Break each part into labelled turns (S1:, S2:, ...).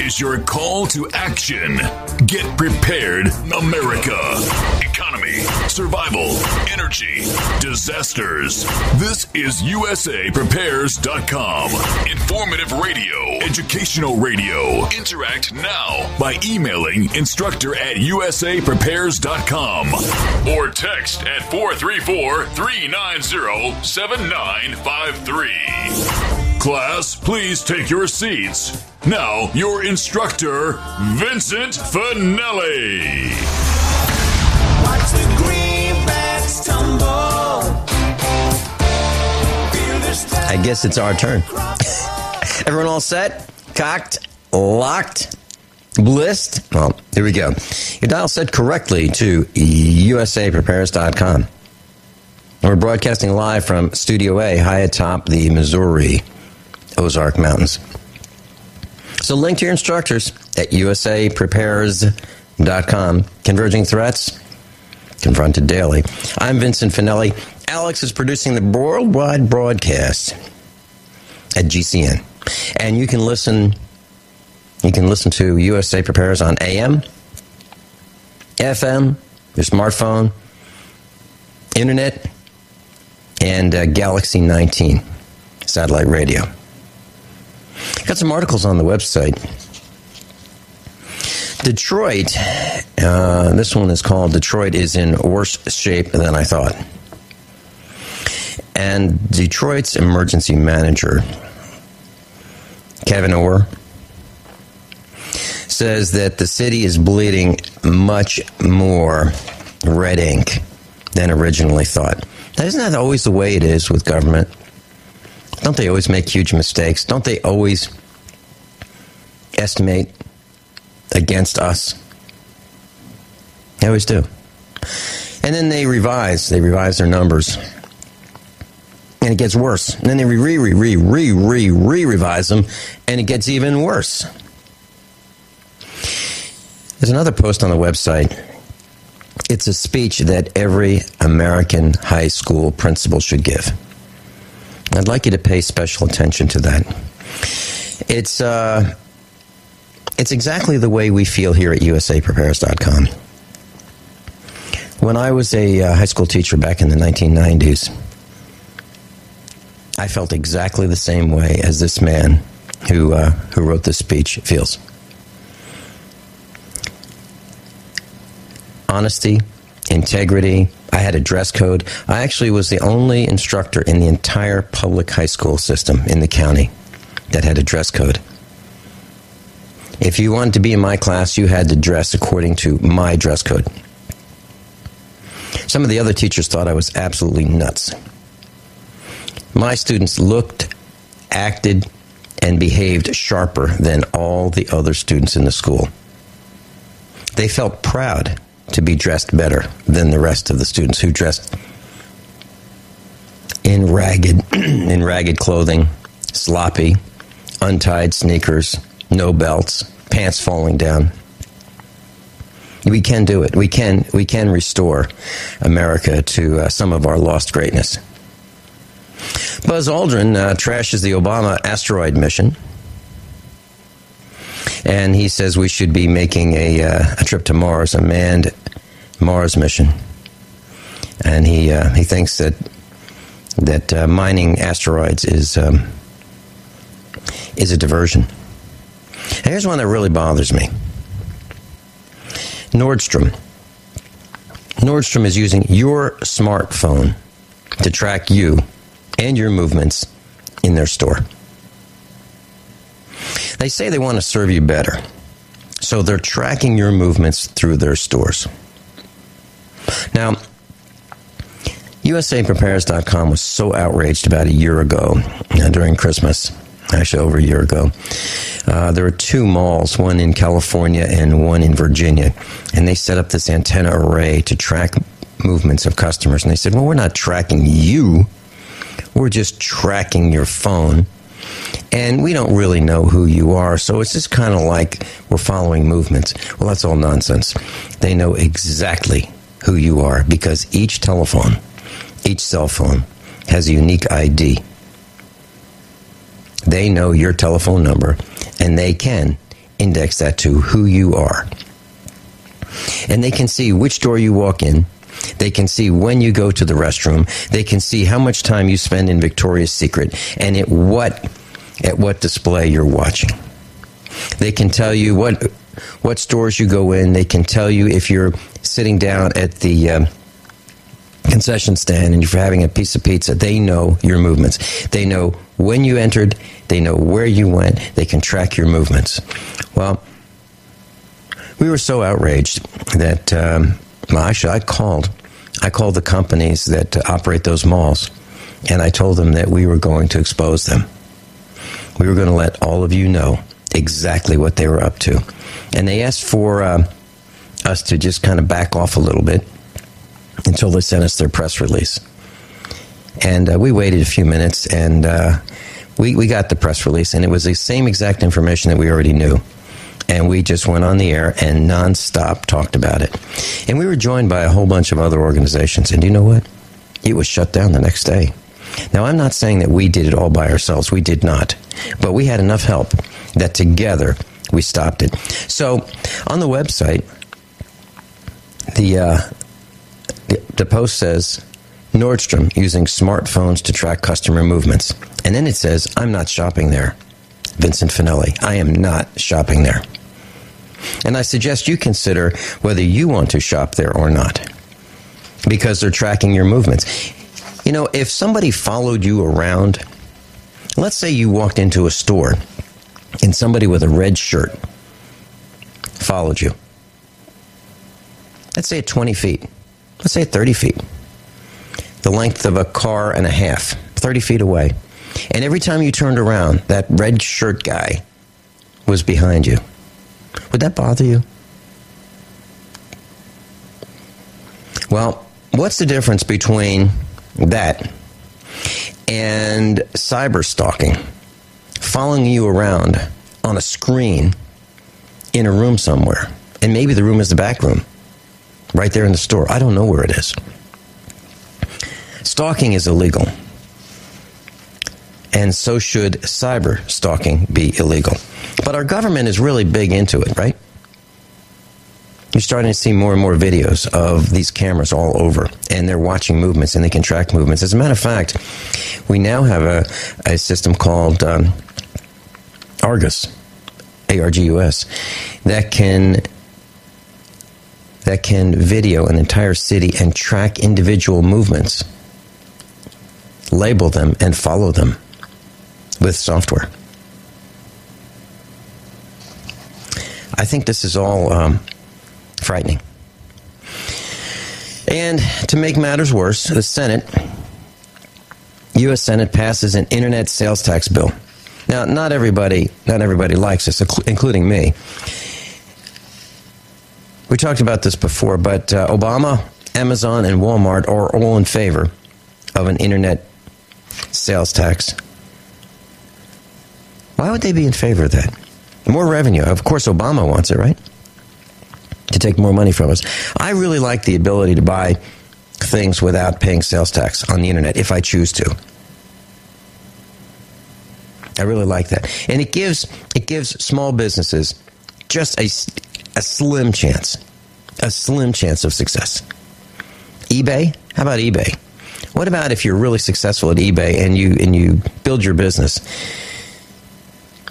S1: is your call to action. Get prepared, America. Economy, survival, energy, disasters. This is USAPrepares.com. Informative radio, educational radio. Interact now by emailing instructor@USAPrepares.com or text at 434-390-7953. Class, please take your seats. Now, your instructor, Vincent Finelli.
S2: Watch the greenbacks tumble.
S3: I guess it's our turn. Everyone all set? Cocked? Locked? Blissed? Well, here we go. Your dial set correctly to USAPrepares.com. We're broadcasting live from Studio A, high atop the Missouri Ozark Mountains. So link to your instructors at USAPrepares.com. Converging threats, confronted daily. I'm Vincent Finelli. Alex is producing the worldwide broadcast at GCN. And you can listen to USA Prepares on AM, FM, your smartphone, internet, and Galaxy 19 satellite radio. Got some articles on the website. Detroit, this one is called Detroit is in worse shape than I thought. And Detroit's emergency manager, Kevin Orr, says that the city is bleeding much more red ink than originally thought. Now, isn't that always the way it is with government? Don't they always make huge mistakes? Don't they always estimate against us? They always do. And then they revise their numbers. And it gets worse. And then they revise them, and it gets even worse. There's another post on the website. It's a speech that every American high school principal should give. I'd like you to pay special attention to that. It's exactly the way we feel here at USAPrepares.com. When I was a high school teacher back in the 1990s, I felt exactly the same way as this man who wrote this speech feels. Honesty, integrity. I had a dress code. I actually was the only instructor in the entire public high school system in the county that had a dress code. If you wanted to be in my class, you had to dress according to my dress code. Some of the other teachers thought I was absolutely nuts. My students looked, acted, and behaved sharper than all the other students in the school. They felt proud to be dressed better than the rest of the students who dressed in ragged clothing, sloppy, untied sneakers, no belts, pants falling down. We can do it. We can restore America to some of our lost greatness. Buzz Aldrin trashes the Obama asteroid mission, and he says we should be making a trip to Mars, a manned Mars mission. And he thinks that mining asteroids is a diversion. And here's one that really bothers me. Nordstrom is using your smartphone to track you and your movements in their store. They say they want to serve you better, so they're tracking your movements through their stores. Now, USAPrepares.com was so outraged about a year ago, during Christmas, actually over a year ago. There were two malls, one in California and one in Virginia, and they set up this antenna array to track movements of customers. And they said, well, we're not tracking you. We're just tracking your phone, and we don't really know who you are, so it's just kind of like we're following movements. Well, that's all nonsense. They know exactly who you are because each telephone, each cell phone has a unique ID. They know your telephone number, and they can index that to who you are. And they can see which door you walk in. They can see when you go to the restroom. They can see how much time you spend in Victoria's Secret and at what display you're watching. They can tell you what stores you go in. They can tell you if you're sitting down at the concession stand and if you're having a piece of pizza. They know your movements. They know when you entered. They know where you went. They can track your movements. Well, we were so outraged that actually I called the companies that operate those malls, and I told them that we were going to expose them. We were going to let all of you know exactly what they were up to. And they asked for us to just kind of back off a little bit until they sent us their press release. And we waited a few minutes, and we got the press release, and it was the same exact information that we already knew. And we just went on the air and nonstop talked about it. And we were joined by a whole bunch of other organizations. And you know what? It was shut down the next day. Now, I'm not saying that we did it all by ourselves. We did not. But we had enough help that together we stopped it. So on the website, the post says, Nordstrom using smartphones to track customer movements. And then it says, I'm not shopping there. Vincent Finelli, I am not shopping there. And I suggest you consider whether you want to shop there or not, because they're tracking your movements. You know, if somebody followed you around, let's say you walked into a store and somebody with a red shirt followed you. Let's say at 20 feet. Let's say at 30 feet. The length of a car and a half, 30 feet away. And every time you turned around, that red shirt guy was behind you. Would that bother you? Well, what's the difference between that and cyber stalking? Following you around on a screen in a room somewhere. And maybe the room is the back room, right there in the store. I don't know where it is. Stalking is illegal. And so should cyber stalking be illegal. But our government is really big into it, right? You're starting to see more and more videos of these cameras all over, and they're watching movements, and they can track movements. As a matter of fact, we now have a system called Argus, A-R-G-U-S, that can video an entire city and track individual movements, label them, and follow them with software. I think this is all frightening. And to make matters worse, the Senate, U.S. Senate passes an internet sales tax bill. Now, not everybody likes this, including me. We talked about this before, but Obama, Amazon, and Walmart are all in favor of an internet sales tax. Why would they be in favor of that? More revenue. Of course, Obama wants it, right? To take more money from us. I really like the ability to buy things without paying sales tax on the internet if I choose to. I really like that. And it gives small businesses just a slim chance of success. eBay? How about eBay? What about if you're really successful at eBay and you build your business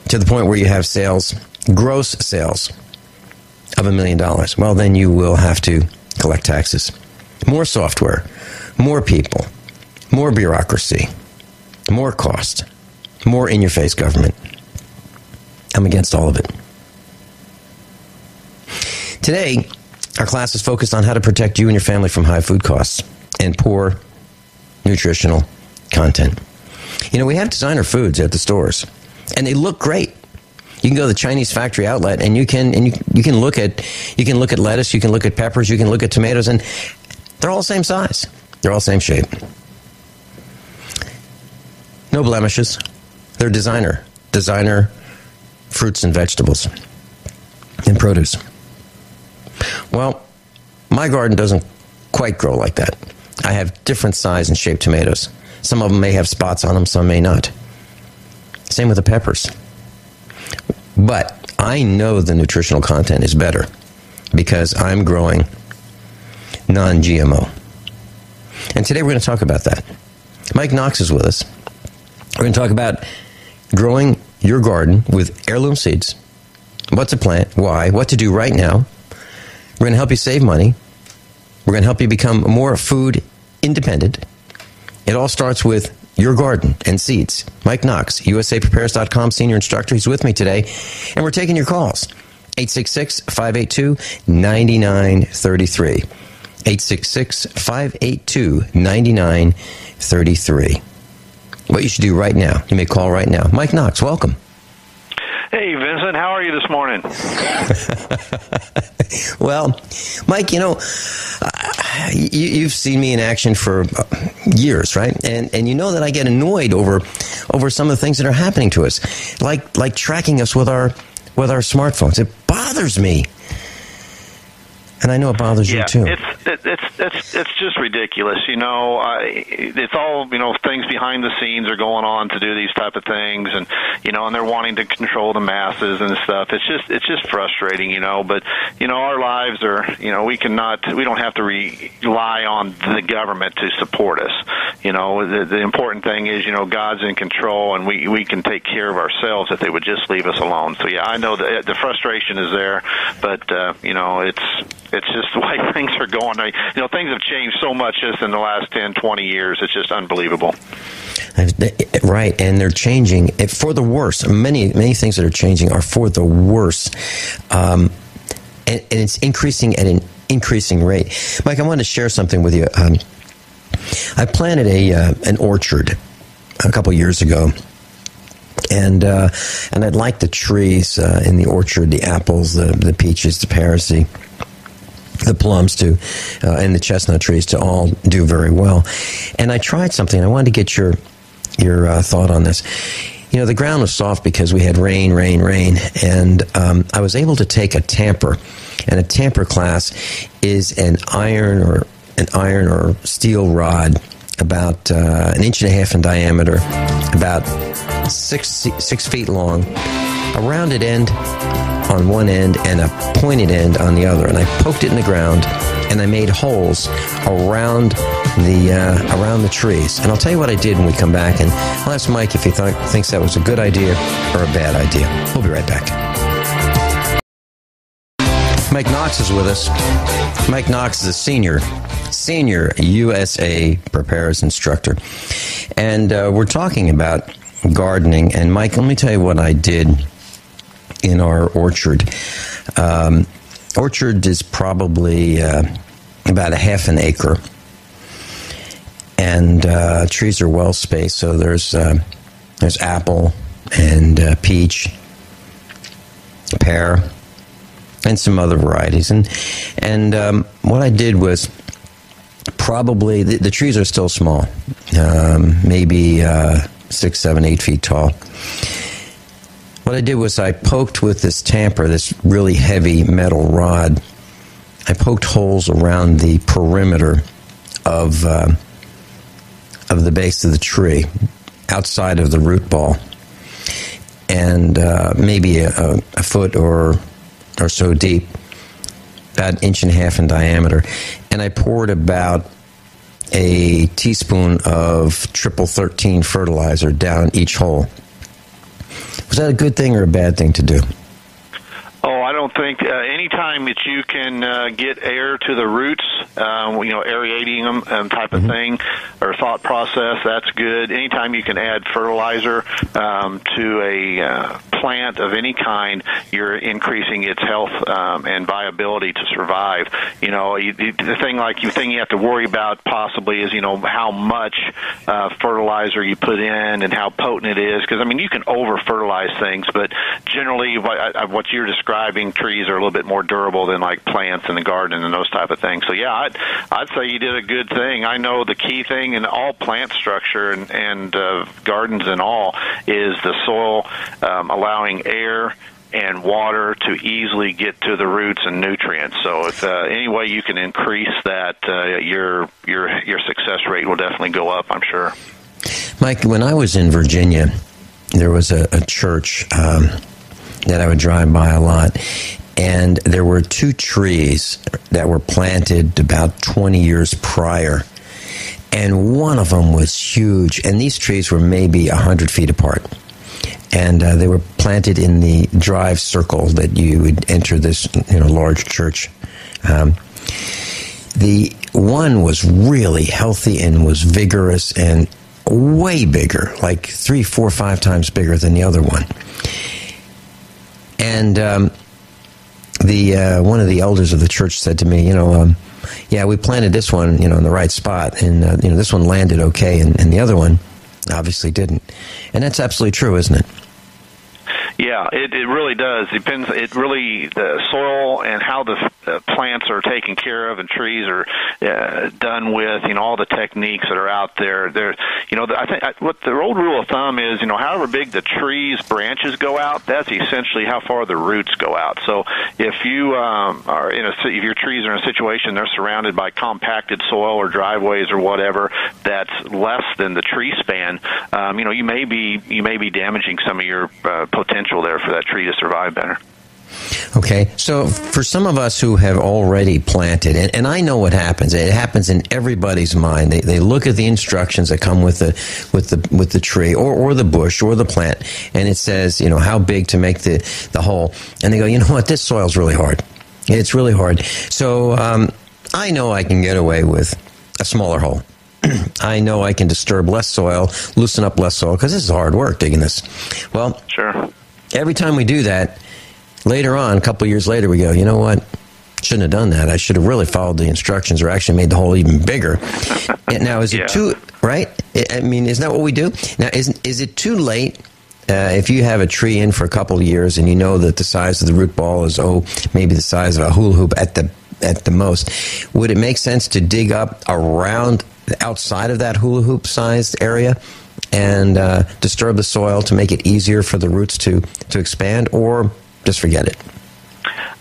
S3: to the point where you have sales, gross sales of $1 million? Well, then you will have to collect taxes. More software, more people, more bureaucracy, more cost, more in-your-face government. I'm against all of it. Today, our class is focused on how to protect you and your family from high food costs and poor nutritional content. You know, we have designer foods at the stores, and they look great. You can go to the Chinese factory outlet, and you can look at lettuce, you can look at peppers, you can look at tomatoes, and they're all the same size. They're all the same shape. No blemishes. They're designer fruits and vegetables and produce. Well, my garden doesn't quite grow like that. I have different size and shaped tomatoes. Some of them may have spots on them, some may not. Same with the peppers. But I know the nutritional content is better because I'm growing non-GMO. And today we're going to talk about that. Mike Knox is with us. We're going to talk about growing your garden with heirloom seeds. What to plant, why, what to do right now. We're going to help you save money. We're going to help you become more food independent. It all starts with your garden and seeds. Mike Knox, USAPrepares.com senior instructor. He's with me today, and we're taking your calls. 866-582-9933. 866-582-9933. What you should do right now. You may call right now. Mike Knox, welcome.
S4: Hey, Vincent, how are you this morning?
S3: Well, Mike, you've seen me in action for years, right? And you know that I get annoyed over some of the things that are happening to us, like tracking us with our smartphones. It bothers me. And I know it bothers you too.
S4: It's just ridiculous. It's all things behind the scenes are going on to do these type of things, and and they're wanting to control the masses and stuff. It's just frustrating, But our lives are we don't have to rely on the government to support us. The important thing is God's in control, and we can take care of ourselves if they would just leave us alone. So yeah, I know that the frustration is there, but it's just the way things are going. Things have changed so much just in the last 10, 20 years. It's just unbelievable.
S3: Right, and they're changing for the worse. Many things that are changing are for the worse, and it's increasing at an increasing rate. Mike, I wanted to share something with you. I planted an orchard a couple years ago. And I'd like the trees in the orchard, the apples, the peaches, the pears, the plums and the chestnut trees to all do very well. And I tried something. I wanted to get your thought on this. The ground was soft because we had rain, and I was able to take a tamper, and a tamper class is an iron or steel rod about an inch and a half in diameter, about 6 feet long, a rounded end on one end and a pointed end on the other. And I poked it in the ground, and I made holes around the trees. And I'll tell you what I did when we come back, and I'll ask Mike if he thinks that was a good idea or a bad idea. We'll be right back. Mike Knox is with us. Mike Knox is a senior USA Prepares instructor. And we're talking about gardening. And Mike, let me tell you what I did in our orchard. Orchard is probably about a half an acre. And trees are well spaced. So there's apple and peach, pear, and some other varieties. And what I did was probably, the trees are still small, maybe 6, 7, 8 feet tall. What I did was I poked with this tamper, this really heavy metal rod, I poked holes around the perimeter of the base of the tree, outside of the root ball, and maybe a foot or so deep, about an inch and a half in diameter. And I poured about a teaspoon of triple 13 fertilizer down each hole. Was that a good thing or a bad thing to do?
S4: Oh, I don't think anytime that you can get air to the roots, aerating them type of thing, or thought process, that's good. Anytime you can add fertilizer to a plant of any kind, you're increasing its health and viability to survive. The thing you have to worry about possibly is, how much fertilizer you put in and how potent it is. Because, you can over-fertilize things, but generally what you're describing, trees are a little bit more durable than like plants in the garden and those type of things. So yeah, I'd say you did a good thing. I know the key thing in all plant structure and gardens and all is the soil allowing air and water to easily get to the roots and nutrients. So if any way you can increase that, your success rate will definitely go up, I'm sure.
S3: Mike, when I was in Virginia, there was a church that I would drive by a lot. And there were 2 trees that were planted about 20 years prior. And one of them was huge. And these trees were maybe 100 feet apart. And they were planted in the drive circle that you would enter this large church. The one was really healthy and was vigorous and way bigger, like 3, 4, 5 times bigger than the other one. And one of the elders of the church said to me, yeah, we planted this one, in the right spot, and this one landed okay, and the other one obviously didn't. And that's absolutely true, isn't it?
S4: Yeah, it really does. Depends. It really, the soil and how the plants are taken care of and trees are done with, all the techniques that are out there. I think what the old rule of thumb is, however big the tree's branches go out, that's essentially how far the roots go out. So if you if your trees are in a situation they're surrounded by compacted soil or driveways or whatever that's less than the tree span, you may be damaging some of your potential there for that tree to survive better.
S3: Okay, so for some of us who have already planted, and I know what happens. It happens in everybody's mind. They look at the instructions that come with the tree or the bush or the plant, and it says how big to make the hole, and they go, you know what, this soil's really hard. It's really hard. So I know I can get away with a smaller hole. I know I can disturb less soil, loosen up less soil, because this is hard work digging this. Well,
S4: sure. Every
S3: time we do that, later on, a couple of years later, we go, you know what? Shouldn't have done that. I should have really followed the instructions or actually made the hole even bigger. Now, is it too, right? I mean, isn't that what we do? Now, is it too late if you have a tree in for a couple of years and you know that the size of the root ball is, maybe the size of a hula hoop at the most, would it make sense to dig up around outside of that hula hoop sized area and disturb the soil to make it easier for the roots to expand, or just forget it?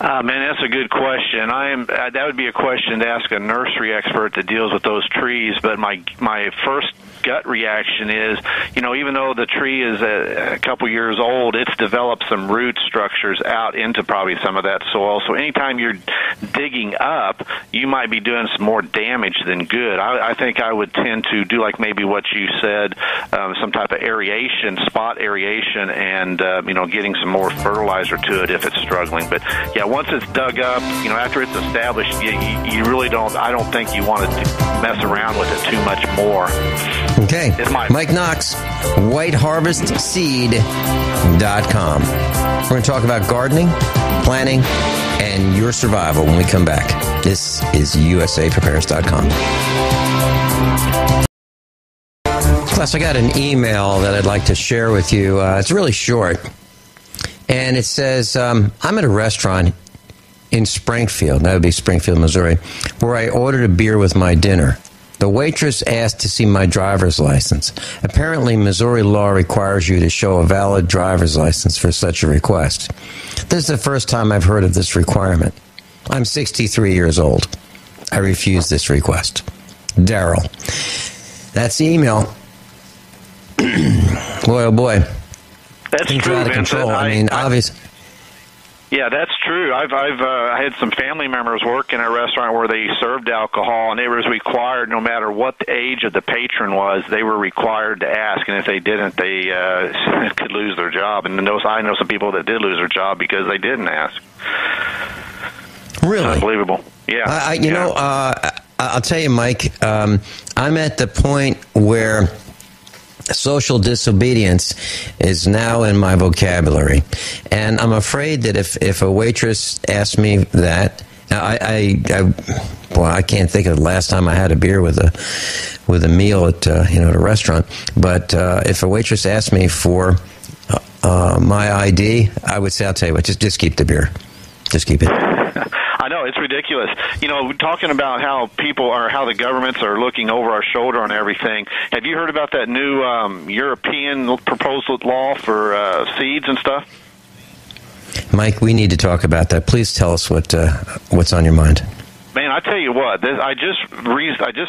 S4: Man, that's a good question. That would be a question to ask a nursery expert that deals with those trees. But my first gut reaction is, even though the tree is a couple years old, it's developed some root structures out into probably some of that soil. So anytime you're digging up, you might be doing some more damage than good. I think I would tend to do like maybe what you said, some type of aeration, spot aeration, and getting some more fertilizer to it if it's struggling. But yeah, once it's dug up, after it's established, you really don't. I don't think you want to mess around with it too much more.
S3: Okay, Mike Knox, whiteharvestseed.com. We're going to talk about gardening, planning, and your survival when we come back. This is USAPrepares.com. Class, I got an email that I'd like to share with you. It's really short. And it says, I'm at a restaurant in Springfield, that would be Springfield, Missouri, where I ordered a beer with my dinner. The waitress asked to see my driver's license. Apparently, Missouri law requires you to show a valid driver's license for such a request. This is the first time I've heard of this requirement. I'm 63 years old. I refuse this request. Daryl. That's the email. Boy, oh boy.
S4: That's
S3: things
S4: true,
S3: are out of control. I mean, obviously.
S4: Yeah, that's true. I had some family members work in a restaurant where they served alcohol, and it was required, no matter what the age of the patron was, they were required to ask, and if they didn't, they could lose their job. And I know some people that did lose their job because they didn't ask.
S3: Really?
S4: It's unbelievable. Yeah.
S3: I'll tell you, Mike, I'm at the point where social disobedience is now in my vocabulary, and I'm afraid that if a waitress asked me that, I can't think of the last time I had a beer with a meal at a restaurant. But if a waitress asked me for my ID, I would say, I'll tell you what, just keep the beer, just keep it.
S4: I know, it's ridiculous. Talking about how the governments are looking over our shoulder on everything. Have you heard about that new European proposed law for seeds and stuff?
S3: Mike, we need to talk about that. Please tell us what's on your mind.
S4: Man, I tell you what, I just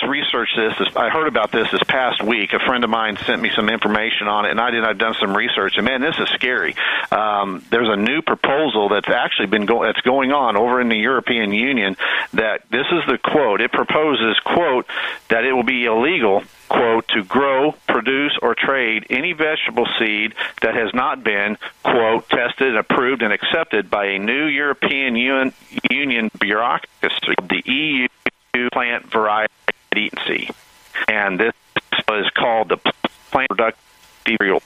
S4: researched this. I heard about this past week. A friend of mine sent me some information on it, and I've done some research. And man, this is scary. There's a new proposal that's actually that's going on over in the European Union. That this is the quote. It proposes, quote, that it will be illegal, quote, to grow, produce, or trade any vegetable seed that has not been, quote, tested, approved, and accepted by a new European Union bureaucracy, the EU Plant Variety Agency. And this is called the Plant Productive Cereal.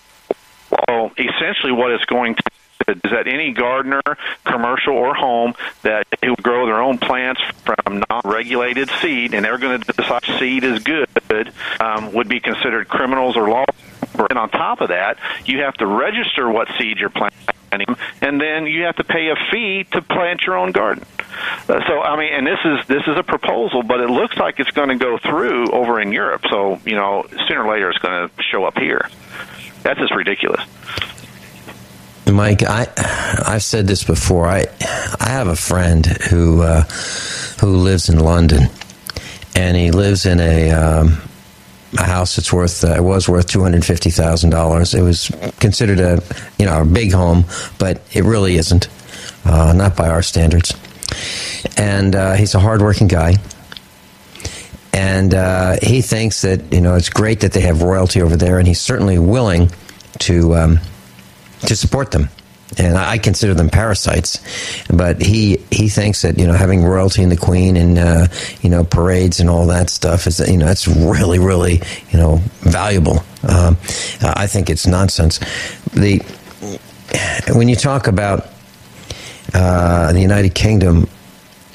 S4: Well, essentially what it's going to is that any gardener, commercial or home, that who grow their own plants from non-regulated seed, and they're going to decide seed is good, would be considered criminals or law. And on top of that, you have to register what seed you're planting, and then you have to pay a fee to plant your own garden. So, I mean, and this is a proposal, but it looks like it's going to go through over in Europe. So, sooner or later it's going to show up here. That's just ridiculous.
S3: Mike, I've said this before. I have a friend who lives in London, and he lives in a house that's was worth $250,000. It was considered a big home, but it really isn't, not by our standards. And he's a hardworking guy, and he thinks that it's great that they have royalty over there, and he's certainly willing to support them. And I consider them parasites, but he thinks that having royalty and the Queen and parades and all that stuff is that's really, really valuable. I think it's nonsense. When you talk about the United Kingdom,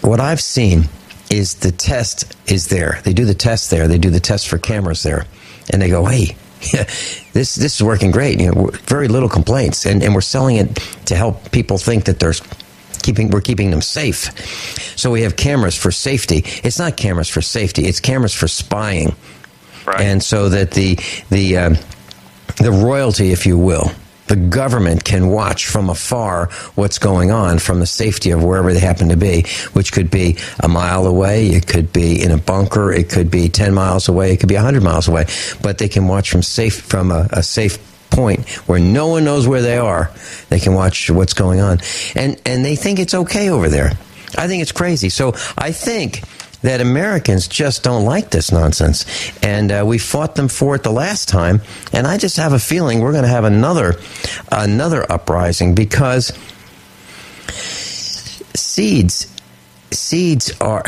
S3: what I've seen is the test is there. They do the test there. They do the test for cameras there, and they go, hey. Yeah, this is working great. Very little complaints, and we're selling it to help people think that we're keeping them safe. So we have cameras for safety. It's not cameras for safety. It's cameras for spying, right. And so that the royalty, if you will, the government can watch from afar what's going on from the safety of wherever they happen to be, which could be a mile away, it could be in a bunker, it could be 10 miles away, it could be 100 miles away. But they can watch from a safe point where no one knows where they are. They can watch what's going on. And they think it's okay over there. I think it's crazy. So I think that Americans just don't like this nonsense. And we fought them for it the last time. And I just have a feeling we're going to have another uprising, because seeds are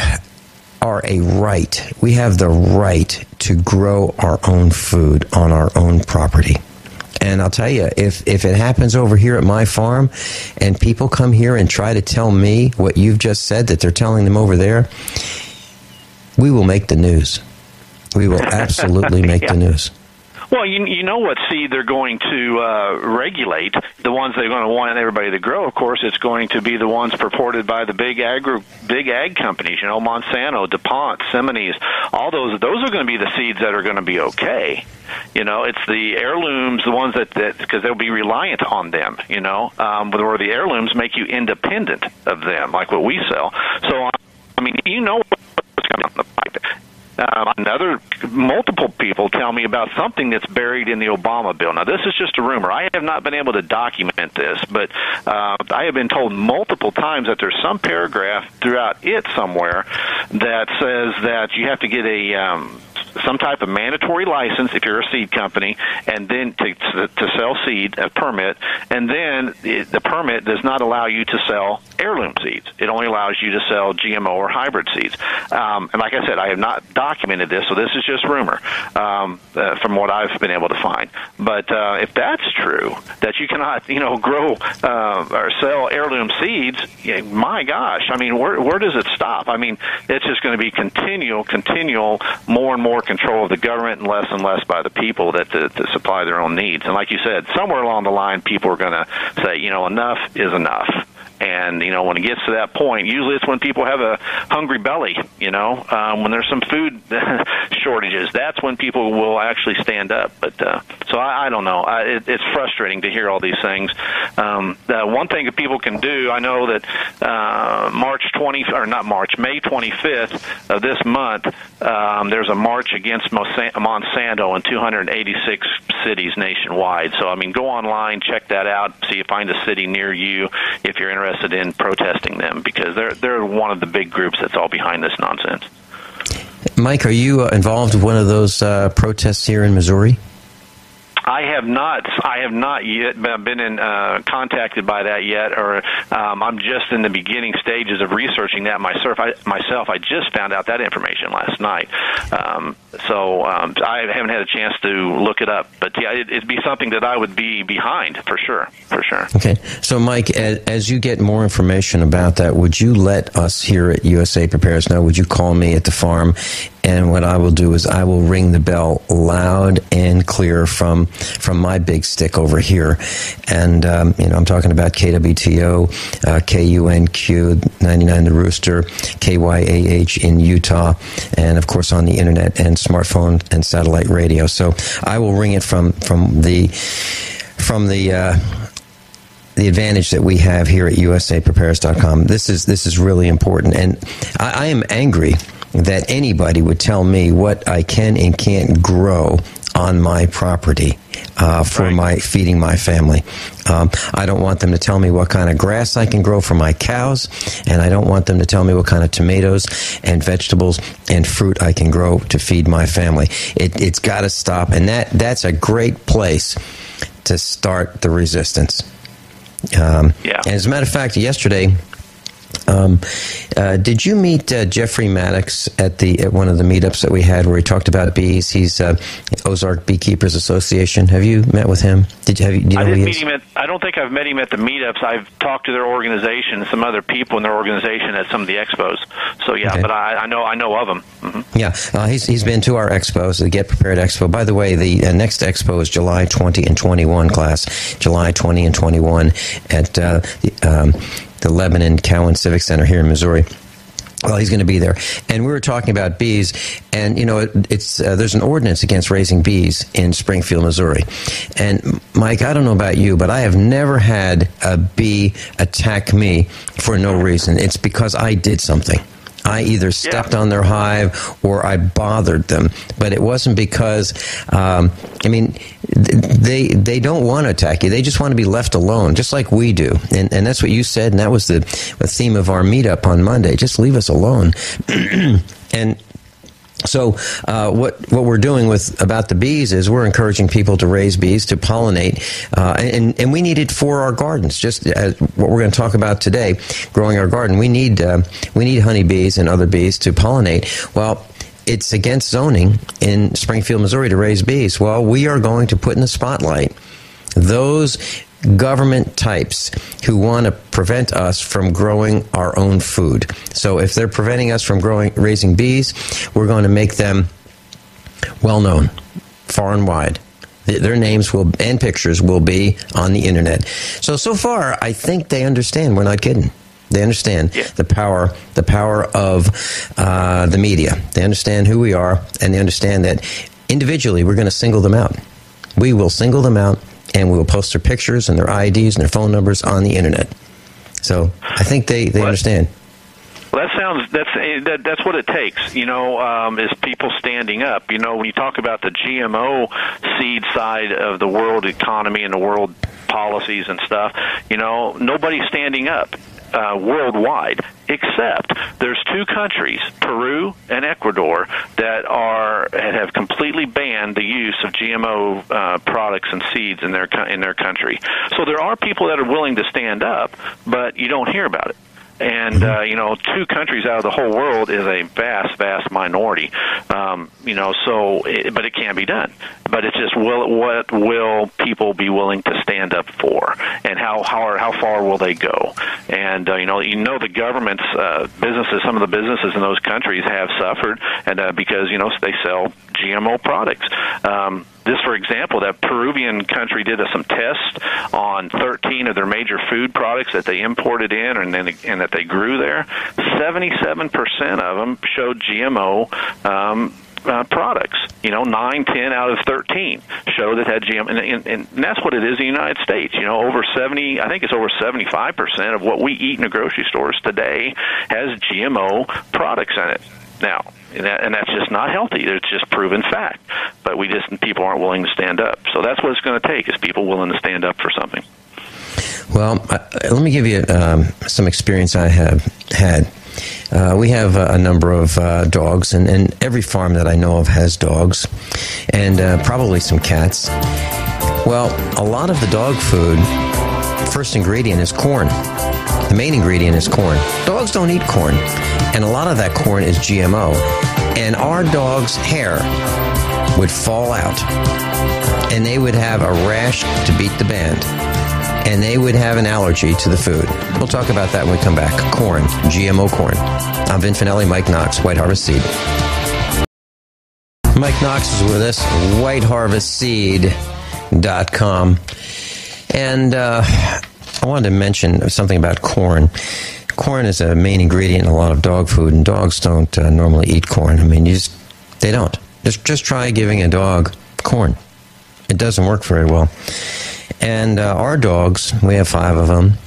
S3: a right. We have the right to grow our own food on our own property. And I'll tell you, if it happens over here at my farm and people come here and try to tell me what you've just said that they're telling them over there, we will make the news. We will absolutely make the news.
S4: Well, you know what seed they're going to regulate, the ones they're going to want everybody to grow. Of course, it's going to be the ones purported by the big ag companies, Monsanto, DuPont, Simone's, all those are going to be the seeds that are going to be okay. It's the heirlooms, the ones that because they'll be reliant on them, where the heirlooms make you independent of them, like what we sell. So, I mean, what's coming down the pipe. Multiple people tell me about something that's buried in the Obama bill. Now, this is just a rumor. I have not been able to document this, but I have been told multiple times that there's some paragraph throughout it somewhere that says that you have to get some type of mandatory license if you're a seed company, and then to sell seed, a permit, and then the permit does not allow you to sell heirloom seeds. It only allows you to sell GMO or hybrid seeds. And like I said, I have not documented this, so this is just rumor from what I've been able to find. But if that's true, that you cannot, grow or sell heirloom seeds, my gosh, I mean, where does it stop? I mean, it's just going to be continual, more and more control of the government and less by the people that to supply their own needs. And like you said, somewhere along the line, people are going to say, enough is enough. And, when it gets to that point, usually it's when people have a hungry belly, when there's some food shortages, that's when people will actually stand up. But so I don't know. It's frustrating to hear all these things. One thing that people can do, I know that May 25th of this month, there's a march against Monsanto in 286 cities nationwide. So, go online, check that out, see if you find a city near you if you're interested in protesting them, because they're one of the big groups that's all behind this nonsense.
S3: Mike, are you involved with one of those protests here in Missouri?
S4: I have not yet been contacted by that yet, or I'm just in the beginning stages of researching that myself. I just found out that information last night, so I haven't had a chance to look it up. But yeah, it'd be something that I would be behind for sure.
S3: Okay, so Mike, as you get more information about that, would you let us here at USA Prepares know? Would you call me at the farm? And what I will do is I will ring the bell loud and clear from my big stick over here. And, I'm talking about KWTO, KUNQ, 99 The Rooster, KYAH in Utah, and, of course, on the Internet and smartphone and satellite radio. So I will ring it from the advantage that we have here at USAPrepares.com. This is really important. And I am angry that anybody would tell me what I can and can't grow on my property for feeding my family. I don't want them to tell me what kind of grass I can grow for my cows, and I don't want them to tell me what kind of tomatoes and vegetables and fruit I can grow to feed my family. It's got to stop, and that's a great place to start the resistance. And as a matter of fact, yesterday, did you meet Jeffrey Maddox at one of the meetups that we had where he talked about bees? He's Ozark Beekeepers Association. Have you met with him? Do you know who he is?
S4: I don't think I've met him at the meetups. I've talked to their organization, some other people in their organization at some of the expos. So okay. But I know of him. Mm-hmm.
S3: Yeah, he's been to our expos, the Get Prepared Expo. By the way, the next expo is July 20 and 21, class. July 20 and 21 at the Lebanon Cowan Civic Center here in Missouri. Well, he's going to be there. And we were talking about bees, and, there's an ordinance against raising bees in Springfield, Missouri. And, Mike, I don't know about you, but I have never had a bee attack me for no reason. It's because I did something. I either stepped on their hive or I bothered them. But it wasn't because, they don't want to attack you. They just want to be left alone, just like we do. And that's what you said, and that was the theme of our meetup on Monday. Just leave us alone. And so what we're doing about the bees is we're encouraging people to raise bees, to pollinate, and we need it for our gardens. Just as what we're going to talk about today, growing our garden, we need honeybees and other bees to pollinate. Well, it's against zoning in Springfield, Missouri to raise bees. Well, we are going to put in the spotlight those government types who want to prevent us from growing our own food. So if they're preventing us from raising bees, we're going to make them well known, far and wide. Their names and pictures will be on the Internet. So far, I think they understand. We're not kidding. They understand the power of the media. They understand who we are, and they understand that individually we're going to single them out. We will single them out, and we will post their pictures and their IDs and their phone numbers on the Internet. So I think they understand.
S4: Well, that's what it takes, is people standing up. When you talk about the GMO seed side of the world economy and the world policies and stuff, nobody's standing up worldwide, except there's two countries, Peru and Ecuador, that have completely banned the use of GMO products and seeds in their country. So there are people that are willing to stand up, but you don't hear about it. And, two countries out of the whole world is a vast, vast minority. But it can be done. But it's just, what will people be willing to stand up for? And how far will they go? And, the government's businesses, some of the businesses in those countries have suffered, and because, they sell GMO products. just for example, that Peruvian country did some tests on 13 of their major food products that they imported in and that they grew there. 77% of them showed GMO products. 9, 10 out of 13 show that had GMO, and that's what it is in the United States. Over 70, I think it's over 75% of what we eat in the grocery stores today has GMO products in it. Now, and that's just not healthy. It's just proven fact. But people aren't willing to stand up. So that's what it's going to take, is people willing to stand up for something.
S3: Well, let me give you some experience I have had. We have a number of dogs, and every farm that I know of has dogs, and probably some cats. Well, a lot of the dog food, first ingredient is corn. The main ingredient is corn. Dogs don't eat corn, and a lot of that corn is GMO. And our dog's hair would fall out, and they would have a rash to beat the band, and they would have an allergy to the food. We'll talk about that when we come back. Corn, GMO corn. I'm Vin Finelli, Mike Knox, White Harvest Seed. Mike Knox is with us, whiteharvestseed.com. And I wanted to mention something about corn. Corn is a main ingredient in a lot of dog food, and dogs don't normally eat corn. I mean, they don't. Just try giving a dog corn. It doesn't work very well. And our dogs, we have 5 of them.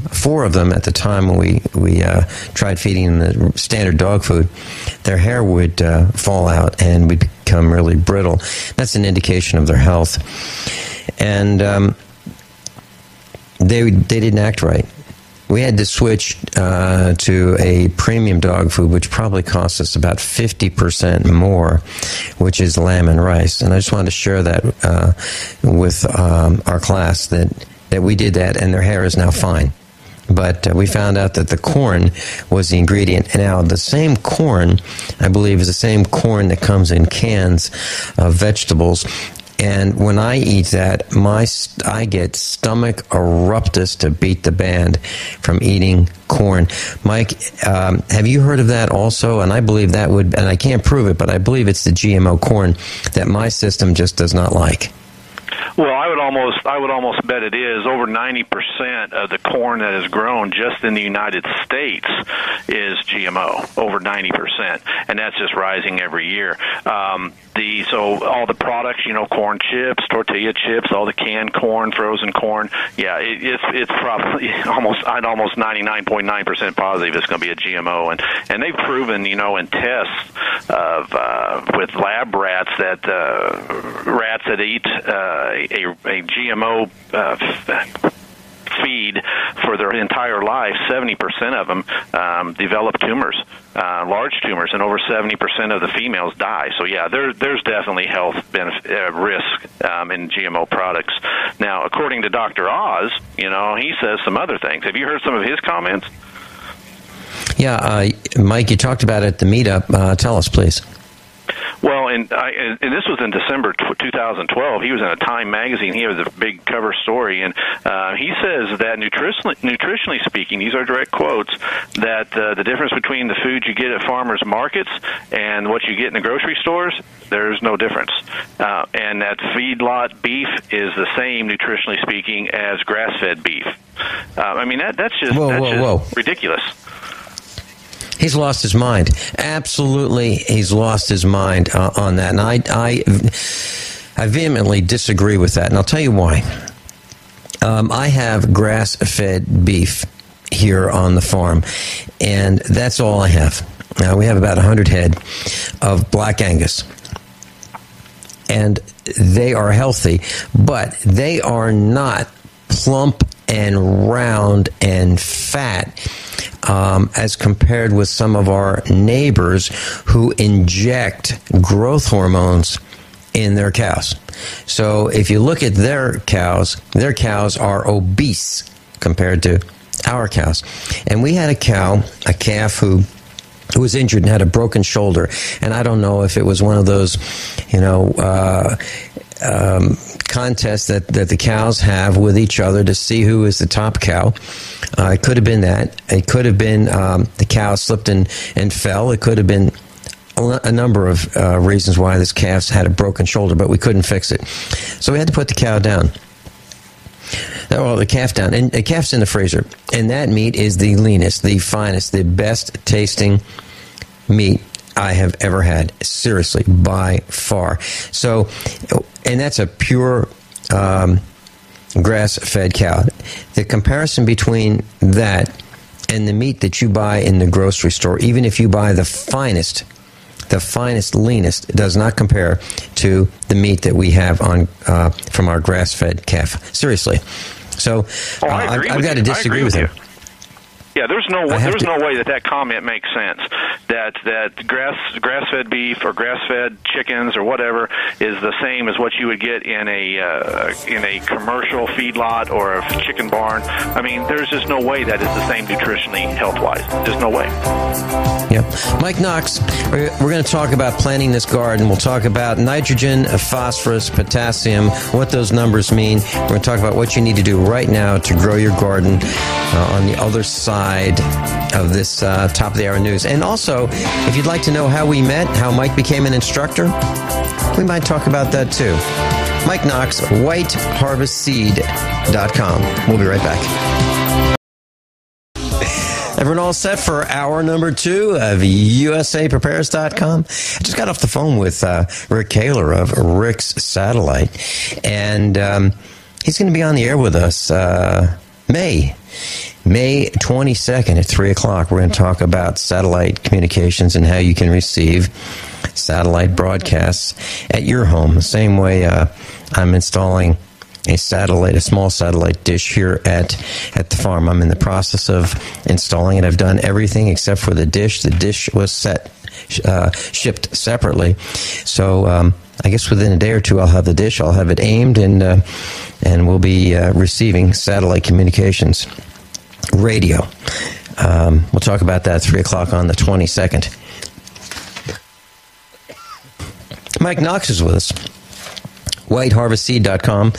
S3: 4 of them at the time when we tried feeding them the standard dog food, their hair would fall out and would become really brittle. That's an indication of their health. And they didn't act right. We had to switch to a premium dog food, which probably cost us about 50% more, which is lamb and rice. And I just wanted to share that with our class, that we did that, and their hair is now fine. But we found out that the corn was the ingredient. And now the same corn, I believe, is the same corn that comes in cans of vegetables. And when I eat that, I get stomach eruptus to beat the band from eating corn. Mike, have you heard of that also? And I believe that would, and I can't prove it, but I believe it's the GMO corn that my system just does not like.
S4: Well, I would almost bet it is. Over 90% of the corn that is grown just in the United States is GMO. Over 90%, and that's just rising every year. So all the products, corn chips, tortilla chips, all the canned corn, frozen corn, yeah, it's probably almost 99.9% positive it's going to be a GMO, and they've proven, in tests of with lab rats that rats that eat a GMO feed for their entire life, 70% of them develop tumors, large tumors, and over 70% of the females die. So yeah, there's definitely health risk in GMO products. Now, according to Dr. Oz, he says some other things. Have you heard some of his comments?
S3: Yeah, Mike, you talked about it at the meetup. Tell us, please.
S4: Well, and this was in December 2012. He was in a Time magazine. He has a big cover story, and he says that nutritionally speaking, these are direct quotes, that the difference between the food you get at farmers markets and what you get in the grocery stores, there's no difference. And that feedlot beef is the same, nutritionally speaking, as grass-fed beef. I mean, that's just ridiculous.
S3: He's lost his mind. Absolutely, he's lost his mind on that. And I vehemently disagree with that, and I'll tell you why. I have grass-fed beef here on the farm, and that's all I have. We have about 100 head of Black Angus, and they are healthy, but they are not plump and round and fat as compared with some of our neighbors who inject growth hormones in their cows. So if you look at their cows are obese compared to our cows. And we had a calf who was injured and had a broken shoulder. And I don't know if it was one of those, contests that the cows have with each other to see who is the top cow. It could have been that. It could have been the cow slipped and fell. It could have been a number of reasons why this calf's had a broken shoulder, but we couldn't fix it. So we had to put the cow down. Well, the calf down. And the calf's in the freezer. And that meat is the leanest, the finest, the best tasting meat I have ever had. Seriously, by far. So, and that's a pure grass-fed cow. The comparison between that and the meat that you buy in the grocery store, even if you buy the finest, leanest, does not compare to the meat that we have on from our grass-fed calf. Seriously. So I've got to disagree with him.
S4: Yeah, there's no way that comment makes sense. That grass-fed beef or grass-fed chickens or whatever is the same as what you would get in a commercial feedlot or a chicken barn. I mean, there's just no way that is the same nutritionally, health-wise. There's no way.
S3: Yep. Mike Knox, we're going to talk about planting this garden. We'll talk about nitrogen, phosphorus, potassium, what those numbers mean. We're going to talk about what you need to do right now to grow your garden on the other side of this top of the hour news. And also, if you'd like to know how we met, how Mike became an instructor, we might talk about that too. Mike Knox, whiteharvestseed.com. We'll be right back. Everyone all set for hour number 2 of USAPrepares.com? I just got off the phone with Rick Kaler of Rick's Satellite, and he's going to be on the air with us May 22nd at 3 o'clock. We're going to talk about satellite communications and how you can receive satellite broadcasts at your home. The same way I'm installing a small satellite dish here at the farm. I'm in the process of installing it. I've done everything except for the dish. The dish was shipped separately. So I guess within a day or two I'll have the dish. I'll have it aimed, and we'll be receiving satellite communications. Radio. We'll talk about that at 3 o'clock on the 22nd. Mike Knox is with us. WhiteHarvestSeed.com.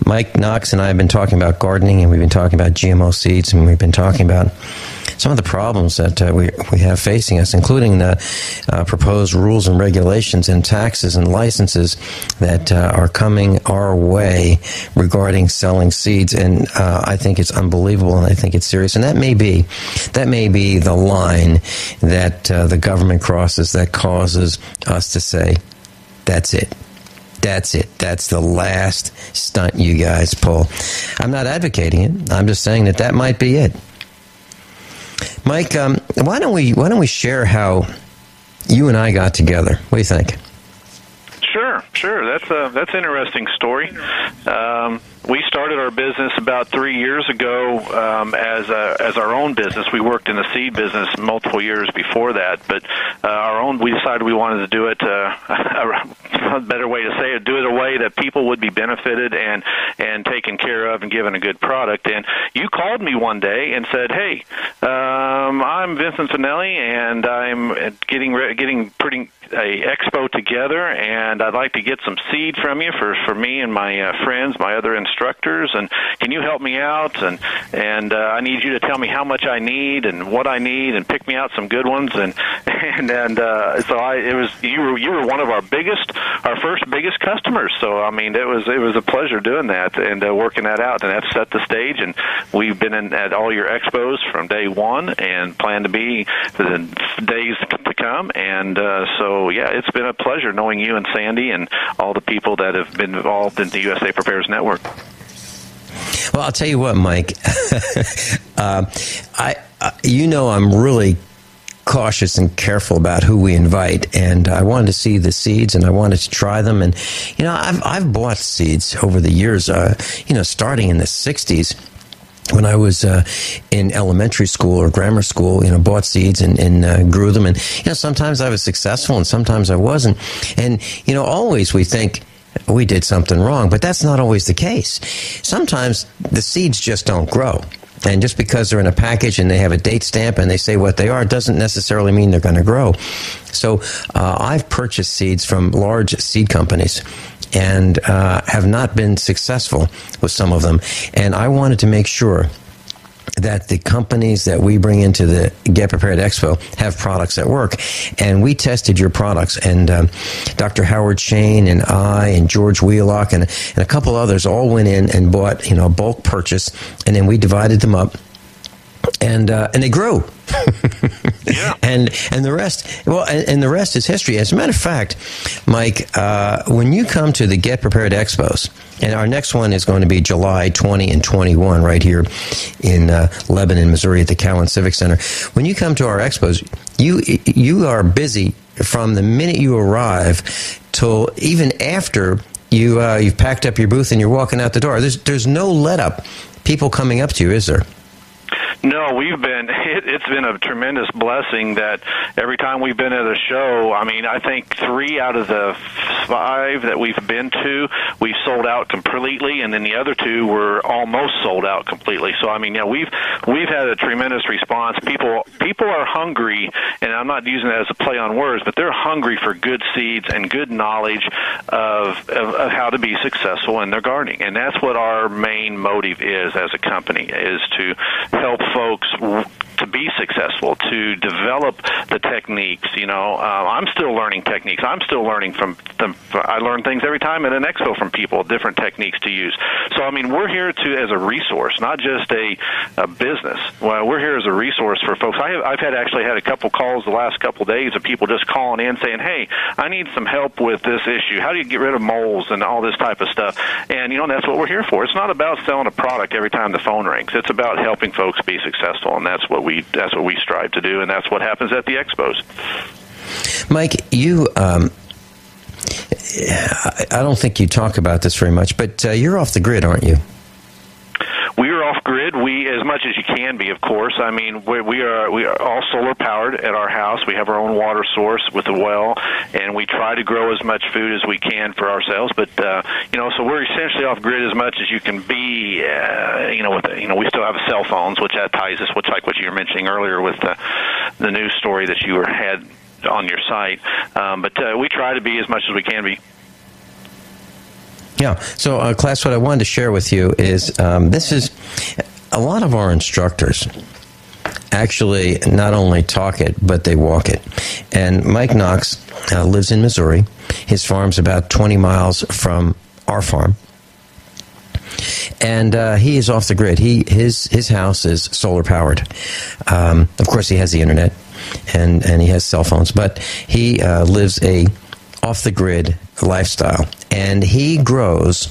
S3: Mike Knox and I have been talking about gardening, and we've been talking about GMO seeds, and we've been talking about some of the problems that we have facing us, including the proposed rules and regulations and taxes and licenses that are coming our way regarding selling seeds. And I think it's unbelievable, and I think it's serious. And that may be the line that the government crosses that causes us to say, that's it. That's it. That's the last stunt you guys pull. I'm not advocating it. I'm just saying that might be it. Mike, why don't we share how you and I got together? What do you think?
S4: Sure. That's an interesting story. We started our business about 3 years ago as our own business. We worked in the seed business multiple years before that, but we decided we wanted to do it a better way to say it, do it a way that people would be benefited and taken care of and given a good product. And you called me one day and said, "Hey, I'm Vincent Finelli, and I'm getting putting a expo together, and I'd like to get some seed from you for me and my friends, my other instructors, and can you help me out? And I need you to tell me how much I need and what I need, and pick me out some good ones." So you were one of our first biggest customers. So I mean, it was a pleasure doing that and working that out, and that set the stage. And we've been at all your expos from day one, and plan to be for the days to come. And so yeah, it's been a pleasure knowing you and Sandy and all the people that have been involved in the USA Prepares Network.
S3: Well, I'll tell you what, Mike. I'm really cautious and careful about who we invite, and I wanted to see the seeds, and I wanted to try them. And I've bought seeds over the years. Starting in the '60s. When I was in elementary school or grammar school, bought seeds and grew them. And, sometimes I was successful and sometimes I wasn't. And, always we think we did something wrong, but that's not always the case. Sometimes the seeds just don't grow. And just because they're in a package and they have a date stamp and they say what they are, doesn't necessarily mean they're going to grow. So I've purchased seeds from large seed companies and have not been successful with some of them. And I wanted to make sure that the companies that we bring into the Get Prepared Expo have products that work. And we tested your products, and Dr. Howard Shayne and I and George Wheelock and a couple others all went in and bought, a bulk purchase, and then we divided them up, and they grew.
S4: Yeah.
S3: And the rest, and the rest is history. As a matter of fact, Mike, when you come to the Get Prepared Expos, and our next one is going to be July 20 and 21 right here in Lebanon, Missouri at the Cowan Civic Center. When you come to our expos, you are busy from the minute you arrive till even after you've packed up your booth and you're walking out the door. There's no let up. People coming up to you, is there?
S4: No, it's been a tremendous blessing that every time we've been at a show, I think 3 out of the 5 that we've been to, we've sold out completely, and then the other 2 were almost sold out completely. So, we've had a tremendous response. People are hungry, and I'm not using that as a play on words, but they're hungry for good seeds and good knowledge of how to be successful in their gardening. And that's what our main motive is as a company, is to help folks to be successful, to develop the techniques. I'm still learning techniques. I'm still learning from them. I learn things every time at an expo from people, different techniques to use. So, we're here as a resource, not just a business. Well, we're here as a resource for folks. I've actually had a couple calls the last couple of days of people just calling in saying, hey, I need some help with this issue. How do you get rid of moles and all this type of stuff? And, that's what we're here for. It's not about selling a product every time the phone rings. It's about helping folks be successful, and that's what we strive to do, and that's what happens at the expos.
S3: Mike, you, I don't think you talk about this very much, but you're off the grid, aren't you?
S4: We are off grid. As much as you can be, of course. We are all solar powered at our house. We have our own water source with a well, and we try to grow as much food as we can for ourselves. But so we're essentially off grid as much as you can be. We still have cell phones, which that ties us, like what you were mentioning earlier with the news story that you had on your site. But we try to be as much as we can be.
S3: Yeah. So, class, what I wanted to share with you is this is a lot of our instructors actually not only talk it, but they walk it. And Mike Knox lives in Missouri. His farm's about 20 miles from our farm. And he is off the grid. His house is solar powered. Of course, he has the internet and he has cell phones, but he lives a off the grid lifestyle, and he grows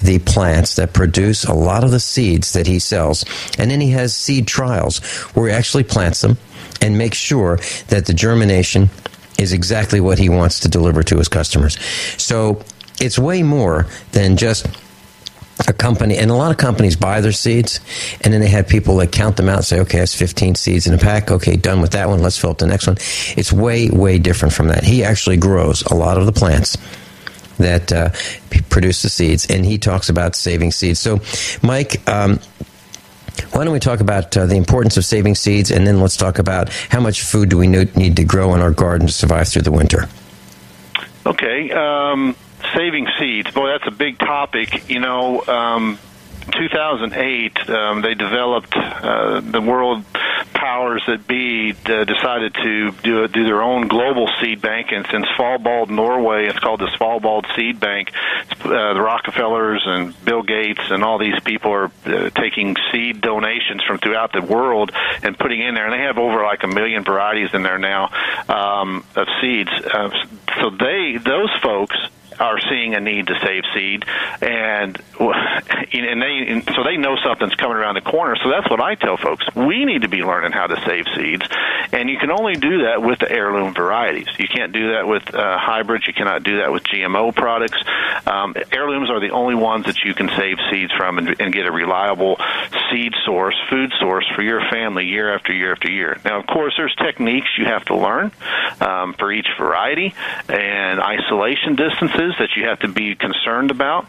S3: the plants that produce a lot of the seeds that he sells, and then he has seed trials where he actually plants them and makes sure that the germination is exactly what he wants to deliver to his customers. So it's way more than just a company, and a lot of companies buy their seeds, and then they have people that count them out and say, okay, that's 15 seeds in a pack. Okay, done with that one. Let's fill up the next one. It's way, way different from that. He actually grows a lot of the plants that produce the seeds, and he talks about saving seeds. So, Mike, why don't we talk about the importance of saving seeds, and then let's talk about how much food do we need to grow in our garden to survive through the winter?
S4: Okay. Saving seeds, boy, that's a big topic. 2008, they developed the world powers that be decided to do their own global seed bank, and since Svalbard, Norway, it's called the Svalbard Seed Bank. The Rockefellers and Bill Gates and all these people are taking seed donations from throughout the world and putting in there, and they have over like 1 million varieties in there now of seeds. So those folks are seeing a need to save seed, and so they know something's coming around the corner. So that's what I tell folks. We need to be learning how to save seeds, and you can only do that with the heirloom varieties. You can't do that with hybrids. You cannot do that with GMO products. Heirlooms are the only ones that you can save seeds from and get a reliable seed source, food source for your family year after year after year. Now, of course, there's techniques you have to learn for each variety and isolation distances that you have to be concerned about.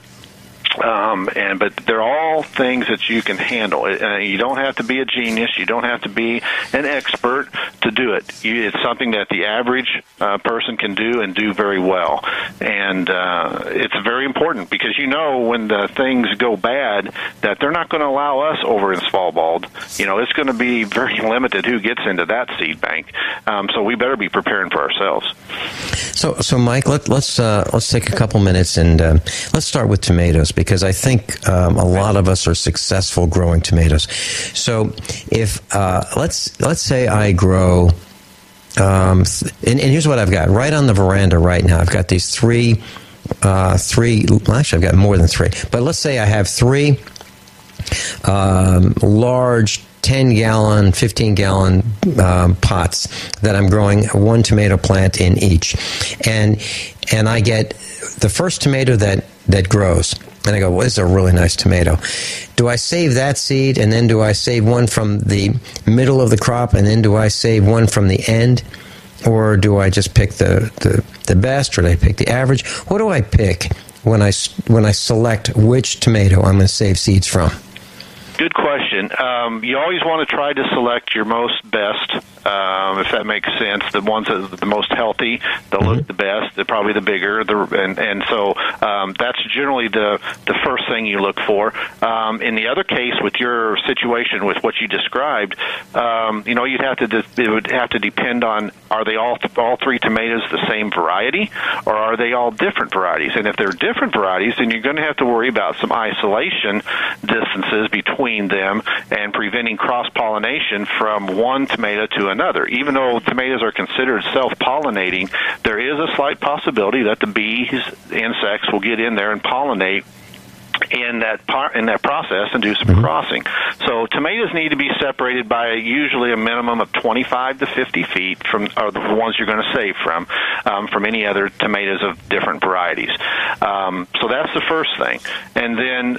S4: But they're all things that you can handle. You don't have to be a genius. You don't have to be an expert to do it. It's something that the average person can do and do very well. And it's very important because when the things go bad that they're not going to allow us over in Svalbard. It's going to be very limited who gets into that seed bank. So we better be preparing for ourselves.
S3: So Mike, let's take a couple minutes and let's start with tomatoes because I think a lot of us are successful growing tomatoes. So if let's say I grow, and here's what I've got right on the veranda right now. I've got these three. Well, actually, I've got more than three. But let's say I have three large 10-gallon, 15-gallon pots that I'm growing one tomato plant in each. And I get the first tomato that grows. And I go, well, this is a really nice tomato. Do I save that seed, and then do I save one from the middle of the crop, and then do I save one from the end? Or do I just pick the best, or do I pick the average? What do I pick when I select which tomato I'm going to save seeds from?
S4: Good question. You always want to try to select your most best, if that makes sense. The ones that are the most healthy, they'll look the best. They're probably the bigger, and so that's generally the first thing you look for. In the other case, with your situation with what you described, you'd have to. It would have to depend on, are they all three tomatoes the same variety, or are they all different varieties? And if they're different varieties, then you're going to have to worry about some isolation distances between them and preventing cross-pollination from one tomato to another. Even though tomatoes are considered self-pollinating, there is a slight possibility that the bees, insects, will get in there and pollinate in that process and do some crossing. So tomatoes need to be separated by usually a minimum of 25 to 50 feet from the ones you're going to save from any other tomatoes of different varieties. So that's the first thing. And then,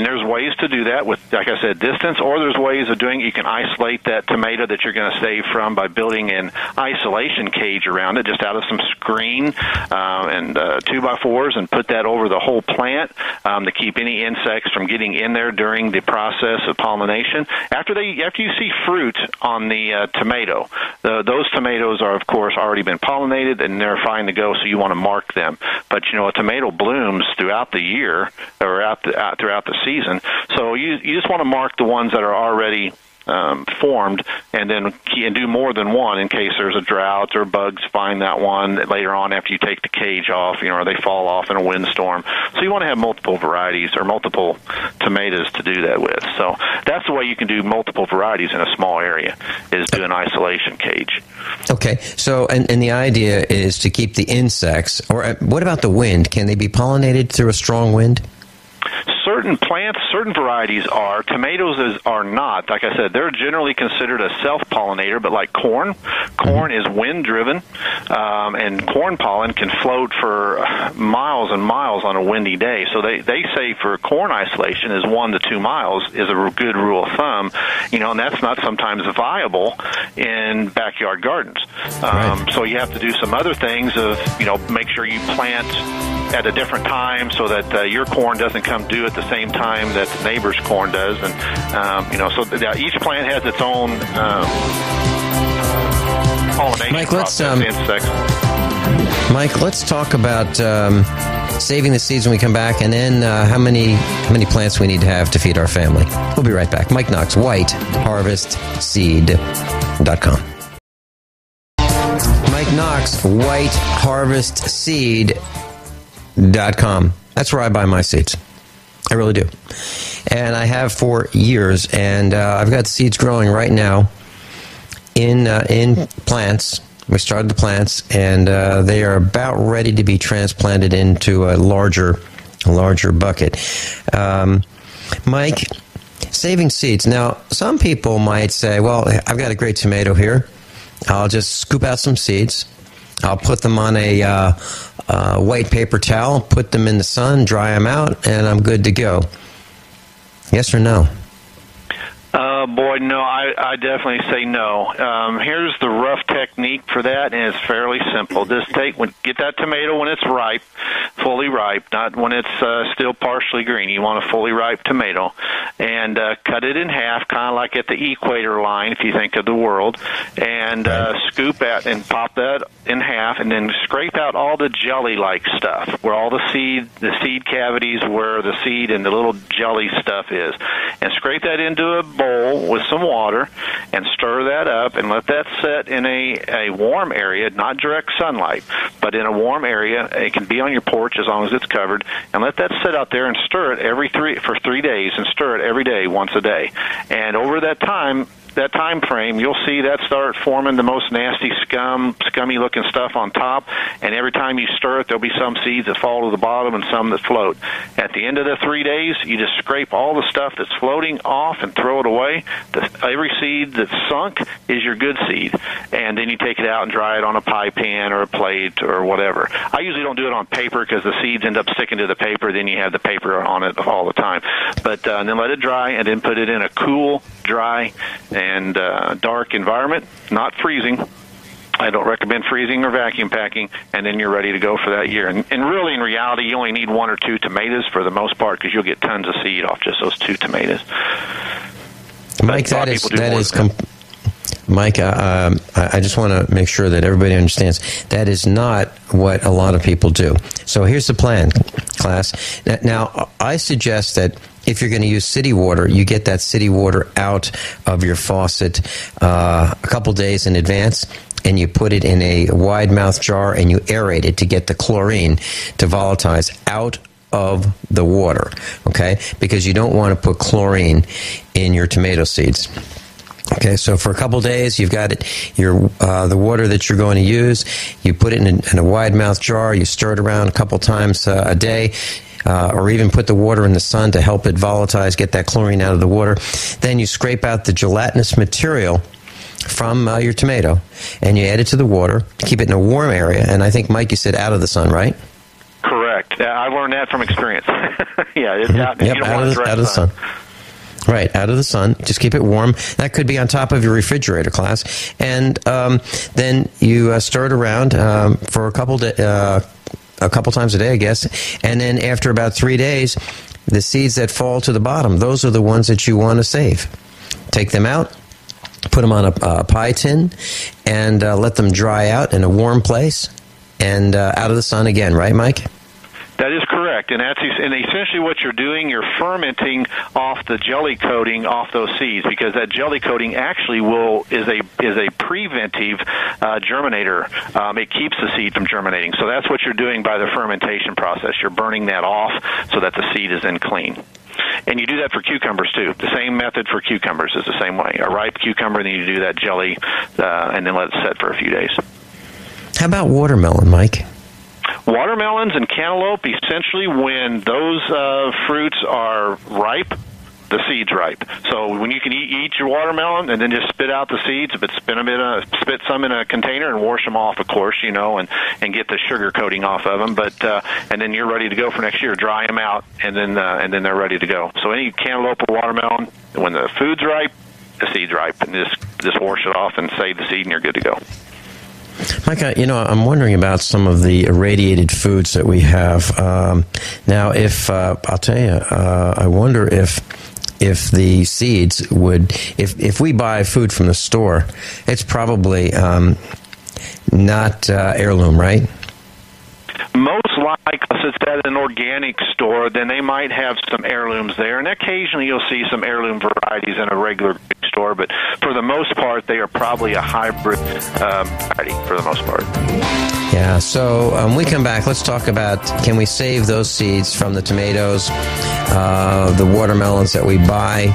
S4: there's ways to do that with, like I said, distance, or there's ways of doing it. You can isolate that tomato that you're going to save from by building an isolation cage around it, just out of some screen and 2x4s, and put that over the whole plant to keep any insects from getting in there during the process of pollination. After you see fruit on the tomato, those tomatoes are, of course, already been pollinated and they're fine to go, so you want to mark them. But a tomato blooms throughout the year or throughout the season, so you just want to mark the ones that are already formed, and then do more than one in case there's a drought or bugs find that one later on after you take the cage off, or they fall off in a windstorm. So you want to have multiple varieties or multiple tomatoes to do that with. So that's the way you can do multiple varieties in a small area, is do an isolation cage.
S3: Okay, so and the idea is to keep the insects, or what about the wind? Can they be pollinated through a strong wind?
S4: Certain plants, certain varieties are. Tomatoes are not. Like I said, they're generally considered a self-pollinator, but like corn is wind-driven, and corn pollen can float for miles and miles on a windy day. So they say for corn isolation is 1 to 2 miles is a good rule of thumb, and that's not sometimes viable in backyard gardens.
S3: Right.
S4: So you have to do some other things of, make sure you plant at a different time so that your corn doesn't come due at the same time that the neighbor's corn does, and so each plant has its own pollination process.
S3: Mike, let's talk about saving the seeds when we come back, and then how many plants we need to have to feed our family. We'll be right back. Mike Knox, whiteharvestseed.com. Mike Knox, whiteharvestseed.com. That's where I buy my seeds. I really do. And I have for years, and I've got seeds growing right now in plants. We started the plants, and they are about ready to be transplanted into a larger bucket. Mike, saving seeds. Now, some people might say, well, I've got a great tomato here. I'll just scoop out some seeds. I'll put them on a white paper towel, put them in the sun, dry them out, and I'm good to go. Yes or no?
S4: Boy, no, I definitely say no. Here's the rough technique for that, and it's fairly simple. Just get that tomato when it's ripe, fully ripe, not when it's still partially green. You want a fully ripe tomato, and cut it in half, kind of like at the equator line, if you think of the world, and scoop out and pop that in half, and then scrape out all the jelly-like stuff, where all the seed cavities, where the seed and the little jelly stuff is, and scrape that into a bowl with some water and stir that up and let that set in a warm area, not direct sunlight, but in a warm area. It can be on your porch as long as it's covered, and let that sit out there and stir it for 3 days, and stir it every day, once a day. And over that time frame, you'll see that start forming the most nasty scummy looking stuff on top, and every time you stir it, there'll be some seeds that fall to the bottom and some that float. At the end of the 3 days, you just scrape all the stuff that's floating off and throw it away. Every seed that's sunk is your good seed, and then you take it out and dry it on a pie pan or a plate or whatever. I usually don't do it on paper because the seeds end up sticking to the paper, then you have the paper on it all the time. But then let it dry, and then put it in a cool, dry, and dark environment, not freezing. I don't recommend freezing or vacuum packing, and then you're ready to go for that year. And really, in reality, you only need 1 or 2 tomatoes for the most part, because you'll get tons of seed off just those 2 tomatoes.
S3: Mike, Mike, I just want to make sure that everybody understands that is not what a lot of people do. So here's the plan, class. Now, I suggest that if you're going to use city water, you get that city water out of your faucet a couple days in advance, and you put it in a wide-mouth jar, and you aerate it to get the chlorine to volatilize out of the water, okay? Because you don't want to put chlorine in your tomato seeds. Okay, so for a couple days, you've got the water that you're going to use. You put it in a wide-mouth jar. You stir it around a couple times a day, or even put the water in the sun to help it volatilize, get that chlorine out of the water. Then you scrape out the gelatinous material from your tomato, and you add it to the water. Keep it in a warm area, and I think, Mike, you said out of the sun, right?
S4: Correct. I learned that from experience. Yeah, it's out.
S3: Yep,
S4: you don't
S3: out
S4: want
S3: of the sun. Right, out of the sun. Just keep it warm. That could be on top of your refrigerator, class. And then you stir it around for a couple times a day, I guess. And then after about 3 days, the seeds that fall to the bottom, those are the ones that you want to save. Take them out, put them on a pie tin, and let them dry out in a warm place and out of the sun again. Right, Mike?
S4: That is correct, and essentially what you're doing, you're fermenting off the jelly coating off those seeds, because that jelly coating actually is a preventive germinator. It keeps the seed from germinating. So that's what you're doing by the fermentation process. You're burning that off so that the seed is then clean. And you do that for cucumbers too. The same method for cucumbers is the same way. A ripe cucumber, then you do that jelly, and then let it set for a few days.
S3: How about watermelon, Mike?
S4: Watermelons and cantaloupe, essentially when those fruits are ripe, the seed's ripe. So when you can eat your watermelon and then just spit out the seeds, but spit some in a container and wash them off, of course, and get the sugar coating off of them. But and then you're ready to go for next year. Dry them out, and then they're ready to go. So any cantaloupe or watermelon, when the food's ripe, the seed's ripe, and just wash it off and save the seed, and you're good to go.
S3: Mike, I'm wondering about some of the irradiated foods that we have. Now, I'll tell you, I wonder if the seeds if we buy food from the store, it's probably not heirloom, right?
S4: Most likely, if it's at an organic store, then they might have some heirlooms there, and occasionally you'll see some heirloom varieties in a regular store, but for the most part, they are probably a hybrid variety for the most part.
S3: Yeah, so when we come back, let's talk about, can we save those seeds from the tomatoes, the watermelons that we buy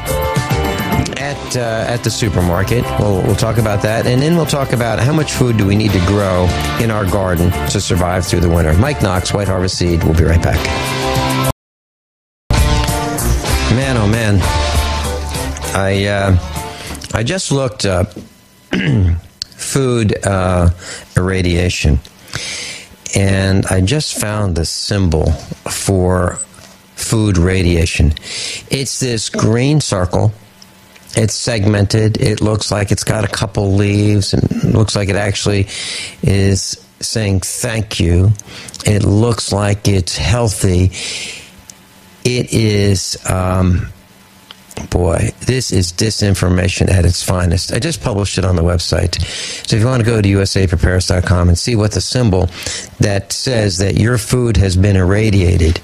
S3: at the supermarket. We'll talk about that, and then we'll talk about how much food do we need to grow in our garden to survive through the winter. Mike Knox, White Harvest Seed. We'll be right back. Man, oh man, I just looked up food irradiation, and I just found the symbol for food radiation. It's this green circle It's segmented. It looks like it's got a couple leaves, and it looks like it actually is saying thank you. It looks like it's healthy. It is, boy, this is disinformation at its finest. I just published it on the website. So if you want to go to usaprepares.com and see what the symbol that says that your food has been irradiated,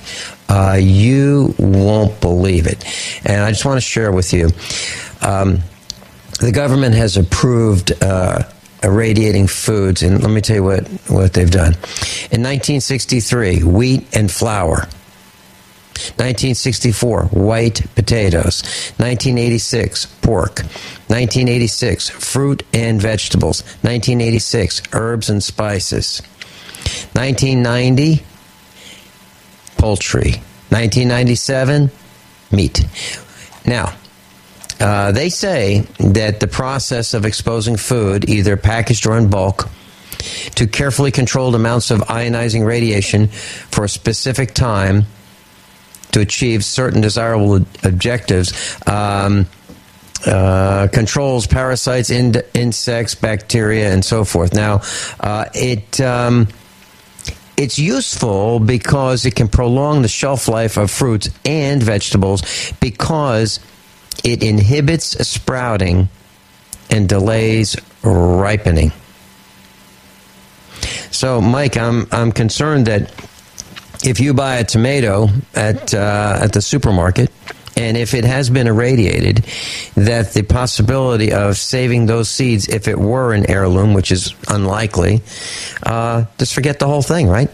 S3: you won't believe it. And I just want to share with you, the government has approved irradiating foods, and let me tell you what they've done. In 1963, wheat and flour. 1964, white potatoes. 1986, pork. 1986, fruit and vegetables. 1986, herbs and spices. 1990, poultry. 1997, meat. Now, they say that the process of exposing food, either packaged or in bulk, to carefully controlled amounts of ionizing radiation for a specific time to achieve certain desirable objectives, controls parasites, insects, bacteria, and so forth. Now, it's useful because it can prolong the shelf life of fruits and vegetables because it inhibits sprouting and delays ripening. So, Mike, I'm concerned that if you buy a tomato at the supermarket, and if it has been irradiated, that the possibility of saving those seeds, if it were an heirloom, which is unlikely, just forget the whole thing, right?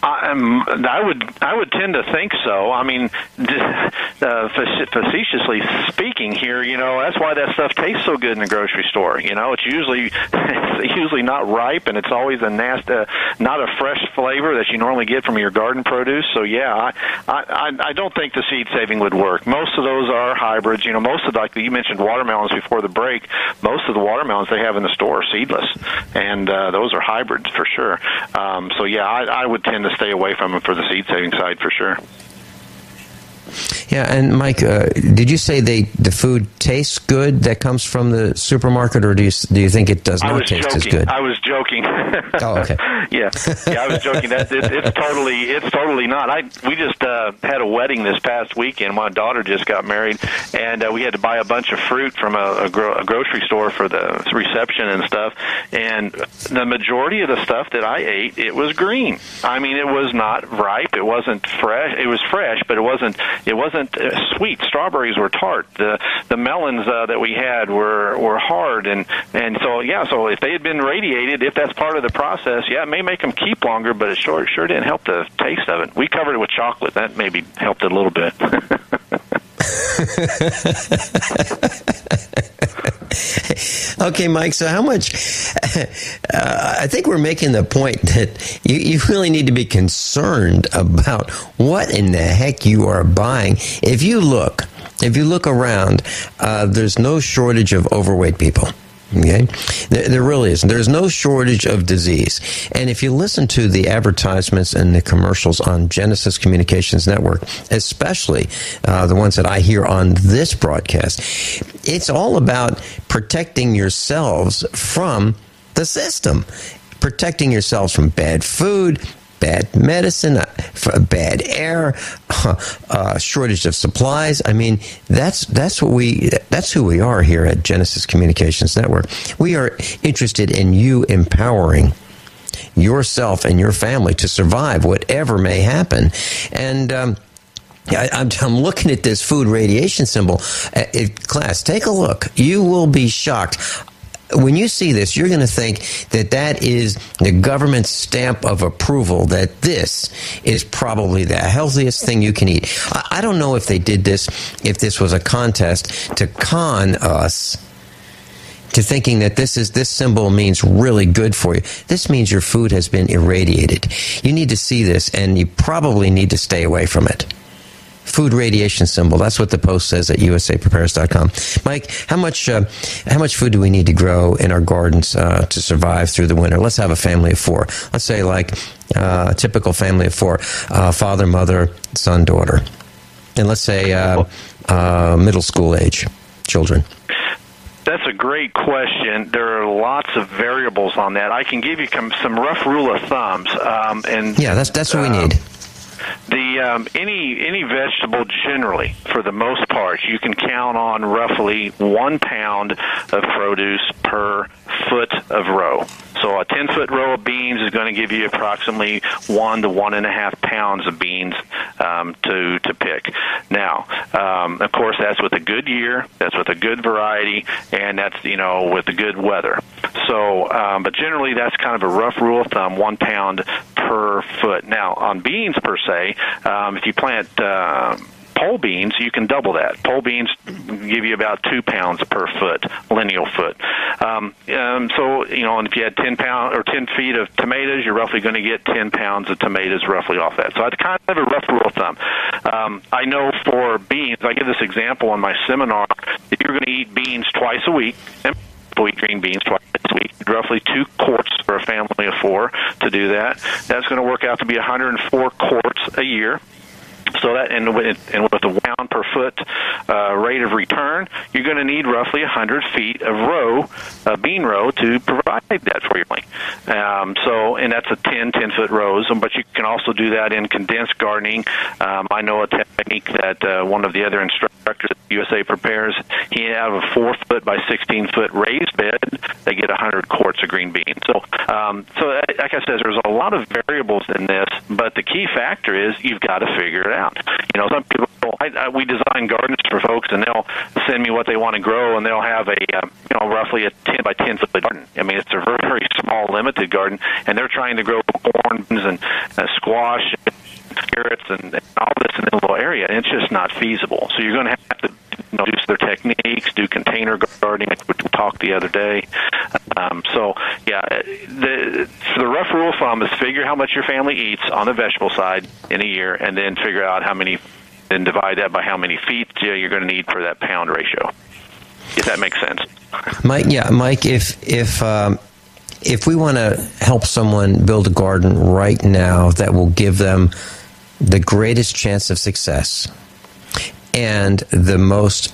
S4: I would tend to think so. I mean, facetiously speaking here, that's why that stuff tastes so good in the grocery store. It's usually not ripe, and it's always a nasty, not a fresh flavor that you normally get from your garden produce. So yeah, I don't think the seed saving would work. Most of those are hybrids. Most of, like you mentioned, watermelons before the break. Most of the watermelons they have in the store are seedless, and those are hybrids for sure. So yeah, I would tend to stay away from them for the seed saving side for sure.
S3: Yeah, and Mike, did you say the food tastes good that comes from the supermarket, or do you think it does not taste as good?
S4: I was joking.
S3: Oh, okay.
S4: Yeah, I was joking. It's totally not. We just had a wedding this past weekend. My daughter just got married, and we had to buy a bunch of fruit from a grocery store for the reception and stuff. And the majority of the stuff that I ate, it was green. I mean, it was not ripe. It wasn't fresh. It was fresh, but it wasn't sweet. Strawberries were tart. The melons that we had were hard, and so yeah. So if they had been radiated, if that's part of the process, yeah, it may make them keep longer, but it sure didn't help the taste of it. We covered it with chocolate. That maybe helped it a little bit.
S3: Okay, Mike, so how much, I think we're making the point that you really need to be concerned about what in the heck you are buying. If you look around, there's no shortage of overweight people. Okay, there really isn't. There's no shortage of disease. And if you listen to the advertisements and the commercials on Genesis Communications Network, especially the ones that I hear on this broadcast, it's all about protecting yourselves from the system, protecting yourselves from bad food, bad medicine, bad air, shortage of supplies. I mean, that's who we are here at Genesis Communications Network. We are interested in you empowering yourself and your family to survive whatever may happen. And I'm looking at this food radiation symbol. Class, take a look. You will be shocked. When you see this, you're going to think that is the government's stamp of approval, that this is probably the healthiest thing you can eat. I don't know if they did this, if this was a contest to con us to thinking that this symbol means really good for you. This means your food has been irradiated. You need to see this, and you probably need to stay away from it. Food radiation symbol. That's what the post says at usaprepares.com. Mike, how much food do we need to grow in our gardens to survive through the winter? Let's have a family of four. Let's say like a typical family of four, father, mother, son, daughter. And let's say middle school age. children?
S4: That's a great question. There are lots of variables on that. I can give you some rough rule of thumbs.
S3: That's what we need.
S4: Any vegetable, generally, for the most part, you can count on roughly 1 pound of produce per foot of row. So a 10-foot row of beans is going to give you approximately 1 to 1.5 pounds of beans to pick. Now, of course, that's with a good year, that's with a good variety, and that's with the good weather. So, but generally, that's kind of a rough rule of thumb: 1 pound per foot. Now, on beans per se, if you plant pole beans, you can double that. Pole beans give you about 2 pounds per foot, lineal foot. And if you had 10 feet of tomatoes, you're roughly going to get 10 pounds of tomatoes roughly off that. So it's kind of a rough rule of thumb. I know for beans, I give this example in my seminar, if you're going to eat beans twice a week, and we eat green beans twice a week, roughly 2 quarts for a family of 4 to do that. That's going to work out to be 104 quarts a year. So that, and with a 1 pound per foot rate of return, you're going to need roughly 100 feet of bean row to provide that for your family. And that's a 10-foot rows, but you can also do that in condensed gardening. I know a technique that one of the other instructors at USA prepares. He have a 4-foot by 16-foot raised bed. They get 100 quarts of green beans. So like I said, there's a lot of variables in this, but the key factor is you've got to figure it out. Some people, we design gardens for folks, and they'll send me what they want to grow, and they'll have roughly a 10 by 10 foot garden. I mean, it's a very, very small, limited garden, and they're trying to grow corn and squash, and carrots, and all this in a little area, and it's just not feasible. So you're going to have to use their techniques, do container gardening, like we talked the other day. The rough rule of thumb is figure how much your family eats on the vegetable side in a year, and then figure out then divide that by how many feet you're going to need for that pound ratio. If that makes sense.
S3: Mike, if we want to help someone build a garden right now that will give them the greatest chance of success and the most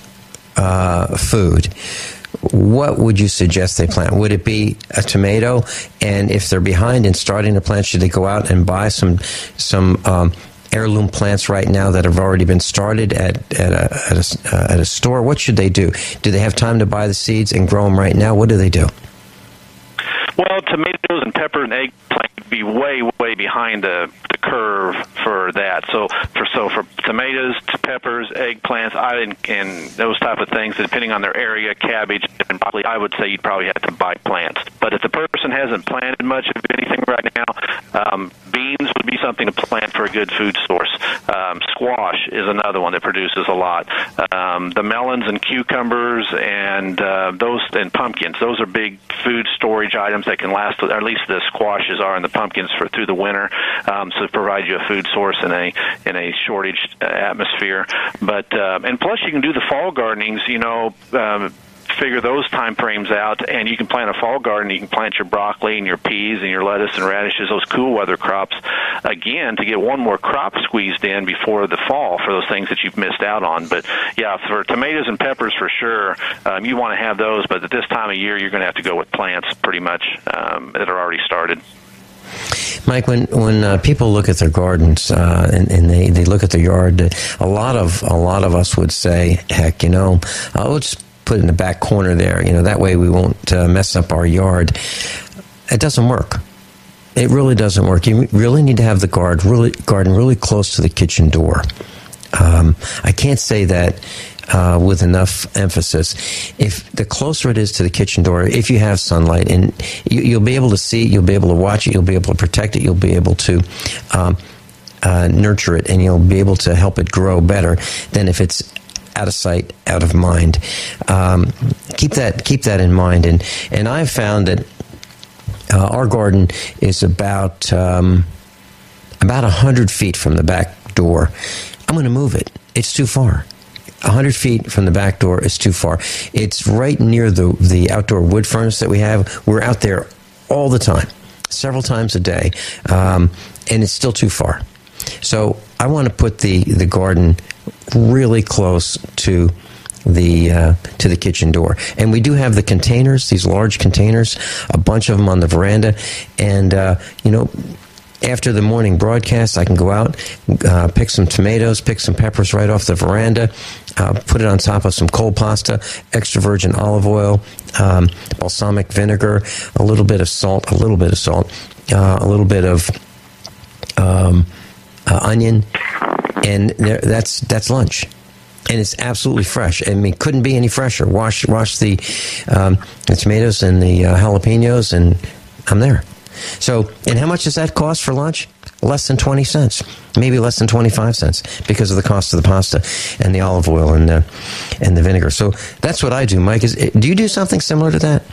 S3: food, what would you suggest they plant? Would it be a tomato? And if they're behind in starting to plant, should they go out and buy some heirloom plants right now that have already been started at a store? What should they do? Do they have time to buy the seeds and grow them right now? What do they do?
S4: Well, tomatoes and pepper and eggplant would be way, way behind the curve for that. So for tomatoes, peppers, eggplants, and those type of things, depending on their area, cabbage and broccoli, I would say you'd probably have to buy plants. But if the person hasn't planted much of anything right now, beans would be something to plant for a good food source. Squash is another one that produces a lot. The melons and cucumbers and pumpkins, those are big food storage items that can last, or at least the squashes are, and the pumpkins through the winter, so provide you a food source in a shortage atmosphere. But and plus you can do the fall gardenings, figure those time frames out, and you can plant a fall garden. You can plant your broccoli and your peas and your lettuce and radishes, those cool weather crops, again, to get one more crop squeezed in before the fall for those things that you've missed out on. But yeah, for tomatoes and peppers for sure, you want to have those, but at this time of year you're going to have to go with plants pretty much that are already started.
S3: Mike, when people look at their gardens and they look at their yard, a lot of us would say, heck, let's put it in the back corner there. That way we won't mess up our yard. It doesn't work. It really doesn't work. You really need to have the garden really close to the kitchen door. I can't say that with enough emphasis. If the closer it is to the kitchen door, if you have sunlight, and you'll be able to see, you'll be able to watch it, you'll be able to protect it, you'll be able to nurture it, and you'll be able to help it grow better than if it's out of sight, out of mind. Keep that in mind. And I've found that our garden is about 100 feet from the back door. I'm going to move it. It's too far. 100 feet from the back door is too far. It's right near the outdoor wood furnace that we have. We're out there all the time, several times a day, and it's still too far. So I want to put the garden really close to the kitchen door. And we do have the containers, these large containers, a bunch of them on the veranda. And, after the morning broadcast, I can go out, pick some tomatoes, pick some peppers right off the veranda, put it on top of some cold pasta, extra virgin olive oil, balsamic vinegar, a little bit of salt, a little bit of onion, and that's lunch. And it's absolutely fresh. I mean, couldn't be any fresher. Wash the tomatoes and the jalapenos, and I'm there. So, and how much does that cost for lunch? Less than 20 cents, maybe less than 25 cents, because of the cost of the pasta and the olive oil and the vinegar. So that's what I do, Mike. Do you do something similar to that?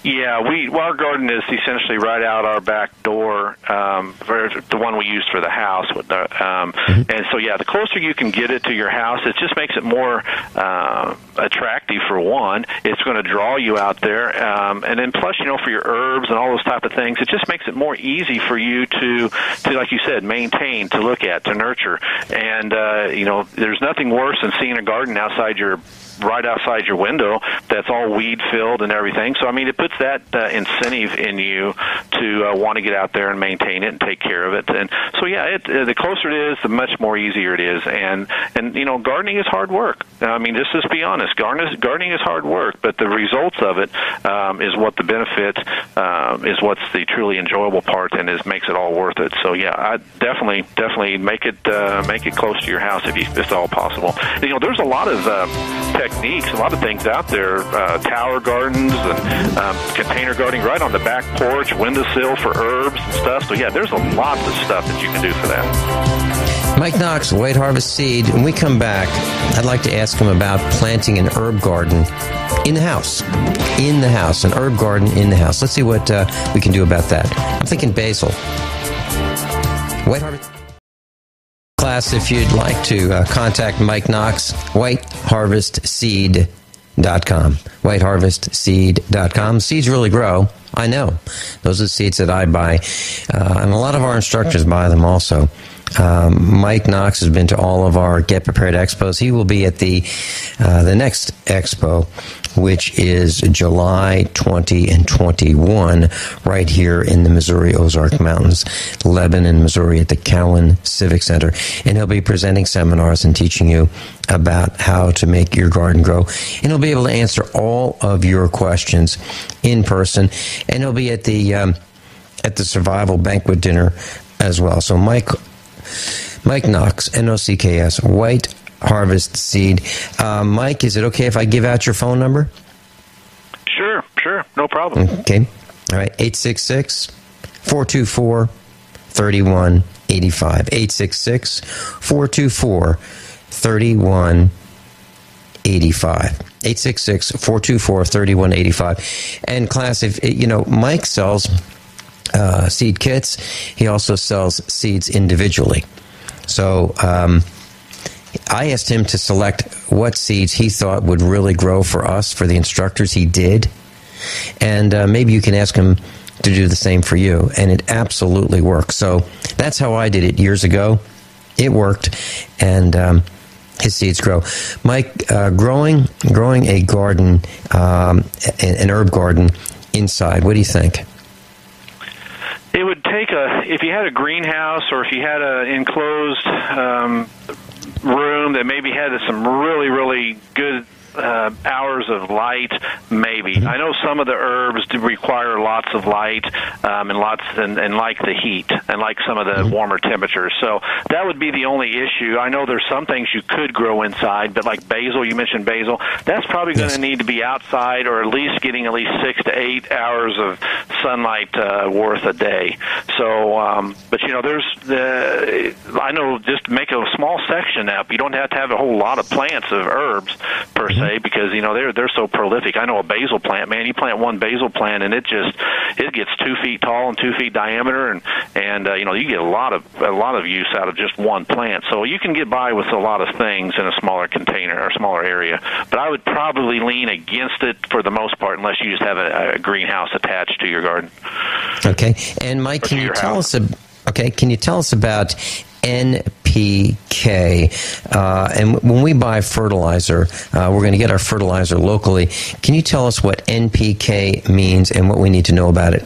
S4: Yeah, our garden is essentially right out our back door, the one we use for the house. And so, yeah, the closer you can get it to your house, it just makes it more attractive, for one. It's going to draw you out there. And then plus, for your herbs and all those type of things, it just makes it more easy for you to like you said, maintain, to look at, to nurture. And, there's nothing worse than seeing a garden right outside your window that's all weed filled and everything. So, I mean, it puts that incentive in you to want to get out there and maintain it and take care of it. And so, yeah, the closer it is, the much more easier it is. And gardening is hard work. I mean, just be honest. Gardening is hard work, but the results of it is what the benefit is, what's the truly enjoyable part, and makes it all worth it. So, yeah, I definitely make it close to your house if it's all possible. There's a lot of techniques, a lot of things out there, tower gardens and container gardening right on the back porch, windowsill for herbs and stuff. So, yeah, there's a lot of stuff that you can do for that.
S3: Mike Knox, White Harvest Seed. When we come back, I'd like to ask him about planting an herb garden in the house. An herb garden in the house. Let's see what we can do about that. I'm thinking basil. White Harvest. Class, if you'd like to contact Mike Knox, whiteharvestseed.com. Whiteharvestseed.com. Seeds really grow. I know. Those are the seeds that I buy. And a lot of our instructors buy them also. Mike Knox has been to all of our Get Prepared Expos. He will be at the next expo, which is July 20 and 21, right here in the Missouri Ozark Mountains, Lebanon, Missouri, at the Cowan Civic Center. And he'll be presenting seminars and teaching you about how to make your garden grow. And he'll be able to answer all of your questions in person. And he'll be at the Survival Banquet Dinner as well. So Mike Knox, Knocks, White Harvest Seed. Mike, is it okay if I give out your phone number?
S4: Sure, no problem.
S3: Okay. All right, 866-424-3185. 866-424-3185. 866-424-3185. And class, if Mike sells seed kits, he also sells seeds individually. So I asked him to select what seeds he thought would really grow for us, for the instructors. He did. And maybe you can ask him to do the same for you. And it absolutely works. So that's how I did it years ago. It worked. And his seeds grow. Mike, growing a garden, an herb garden inside, what do you think?
S4: It would take if you had a greenhouse or if you had an enclosed room that maybe had some really, really good hours of light, maybe. Mm-hmm. I know some of the herbs do require lots of light and like the heat and like some of the mm-hmm. warmer temperatures. So that would be the only issue. I know there's some things you could grow inside, but like basil, you mentioned basil, that's probably going to need to be outside or at least getting at least 6 to 8 hours of sunlight worth a day. So, but I know just make a small section up. You don't have to have a whole lot of plants of herbs per se. Because they're so prolific. I know a basil plant, man. You plant one basil plant and it gets 2 feet tall and 2 feet diameter, and you get a lot of use out of just one plant. So you can get by with a lot of things in a smaller container or smaller area. But I would probably lean against it for the most part, unless you just have a greenhouse attached to your garden. Okay.
S3: And Mike, can you tell us about NPK NPK. And when we buy fertilizer, we're going to get our fertilizer locally. Can you tell us what NPK means and what we need to know about it?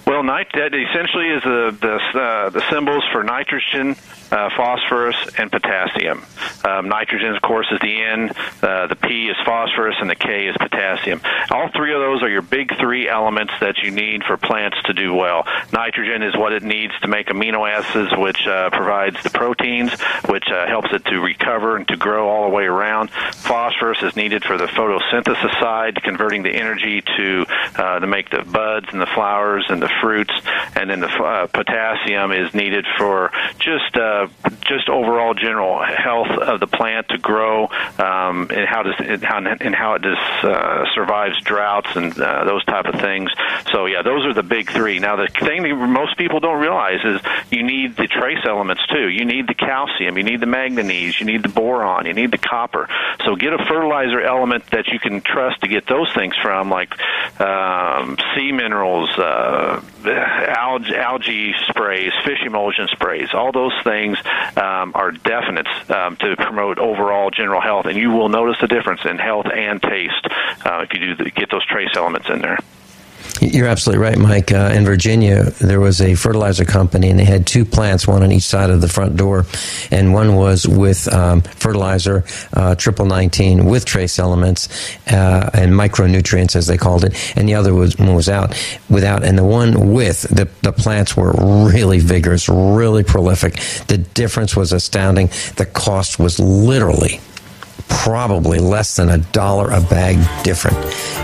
S4: Well, that essentially is the symbols for nitrogen, phosphorus, and potassium. Nitrogen, of course, is the N, the P is phosphorus, and the K is potassium. All three of those are your big three elements that you need for plants to do well. Nitrogen is what it needs to make amino acids, which provides the proteins, which helps it to recover and to grow all the way around. Phosphorus is needed for the photosynthesis side, converting the energy to make the buds and the flowers and the fruits, and then the potassium is needed for just overall general health of the plant to grow, and how it survives droughts and those type of things. So yeah, those are the big three. Now the thing that most people don't realize is you need the trace elements too. You need the calcium, you need the manganese, you need the boron, you need the copper. So get a fertilizer element that you can trust to get those things from, like sea minerals, algae sprays, fish emulsion sprays. All those things are definites to promote overall general health, and you will notice a difference in health and taste if you get those trace elements in there.
S3: You're absolutely right, Mike. In Virginia, there was a fertilizer company, and they had two plants, one on each side of the front door, and one was with fertilizer, triple 19, with trace elements and micronutrients, as they called it, and the other was without. And the one with, the plants were really vigorous, really prolific. The difference was astounding. The cost was literally probably less than $1 a bag different.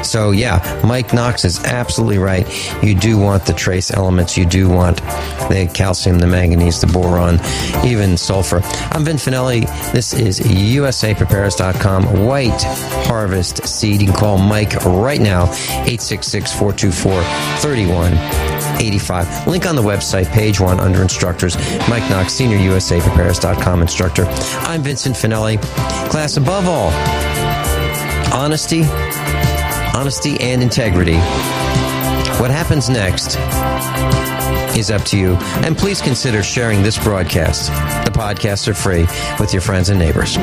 S3: So yeah, Mike Knox is absolutely right. You do want the trace elements. You do want the calcium, the manganese, the boron, even sulfur. I'm Vin Finelli. This is USAPrepares.com White Harvest Seed. You can call Mike right now, 866-424-3185. Link on the website, page 1 under instructors. Mike Knox, Senior USAPrepares.com instructor. I'm Vincent Finelli. Class, above all, honesty and integrity. What happens next is up to you. And please consider sharing this broadcast. The podcasts are free with your friends and neighbors.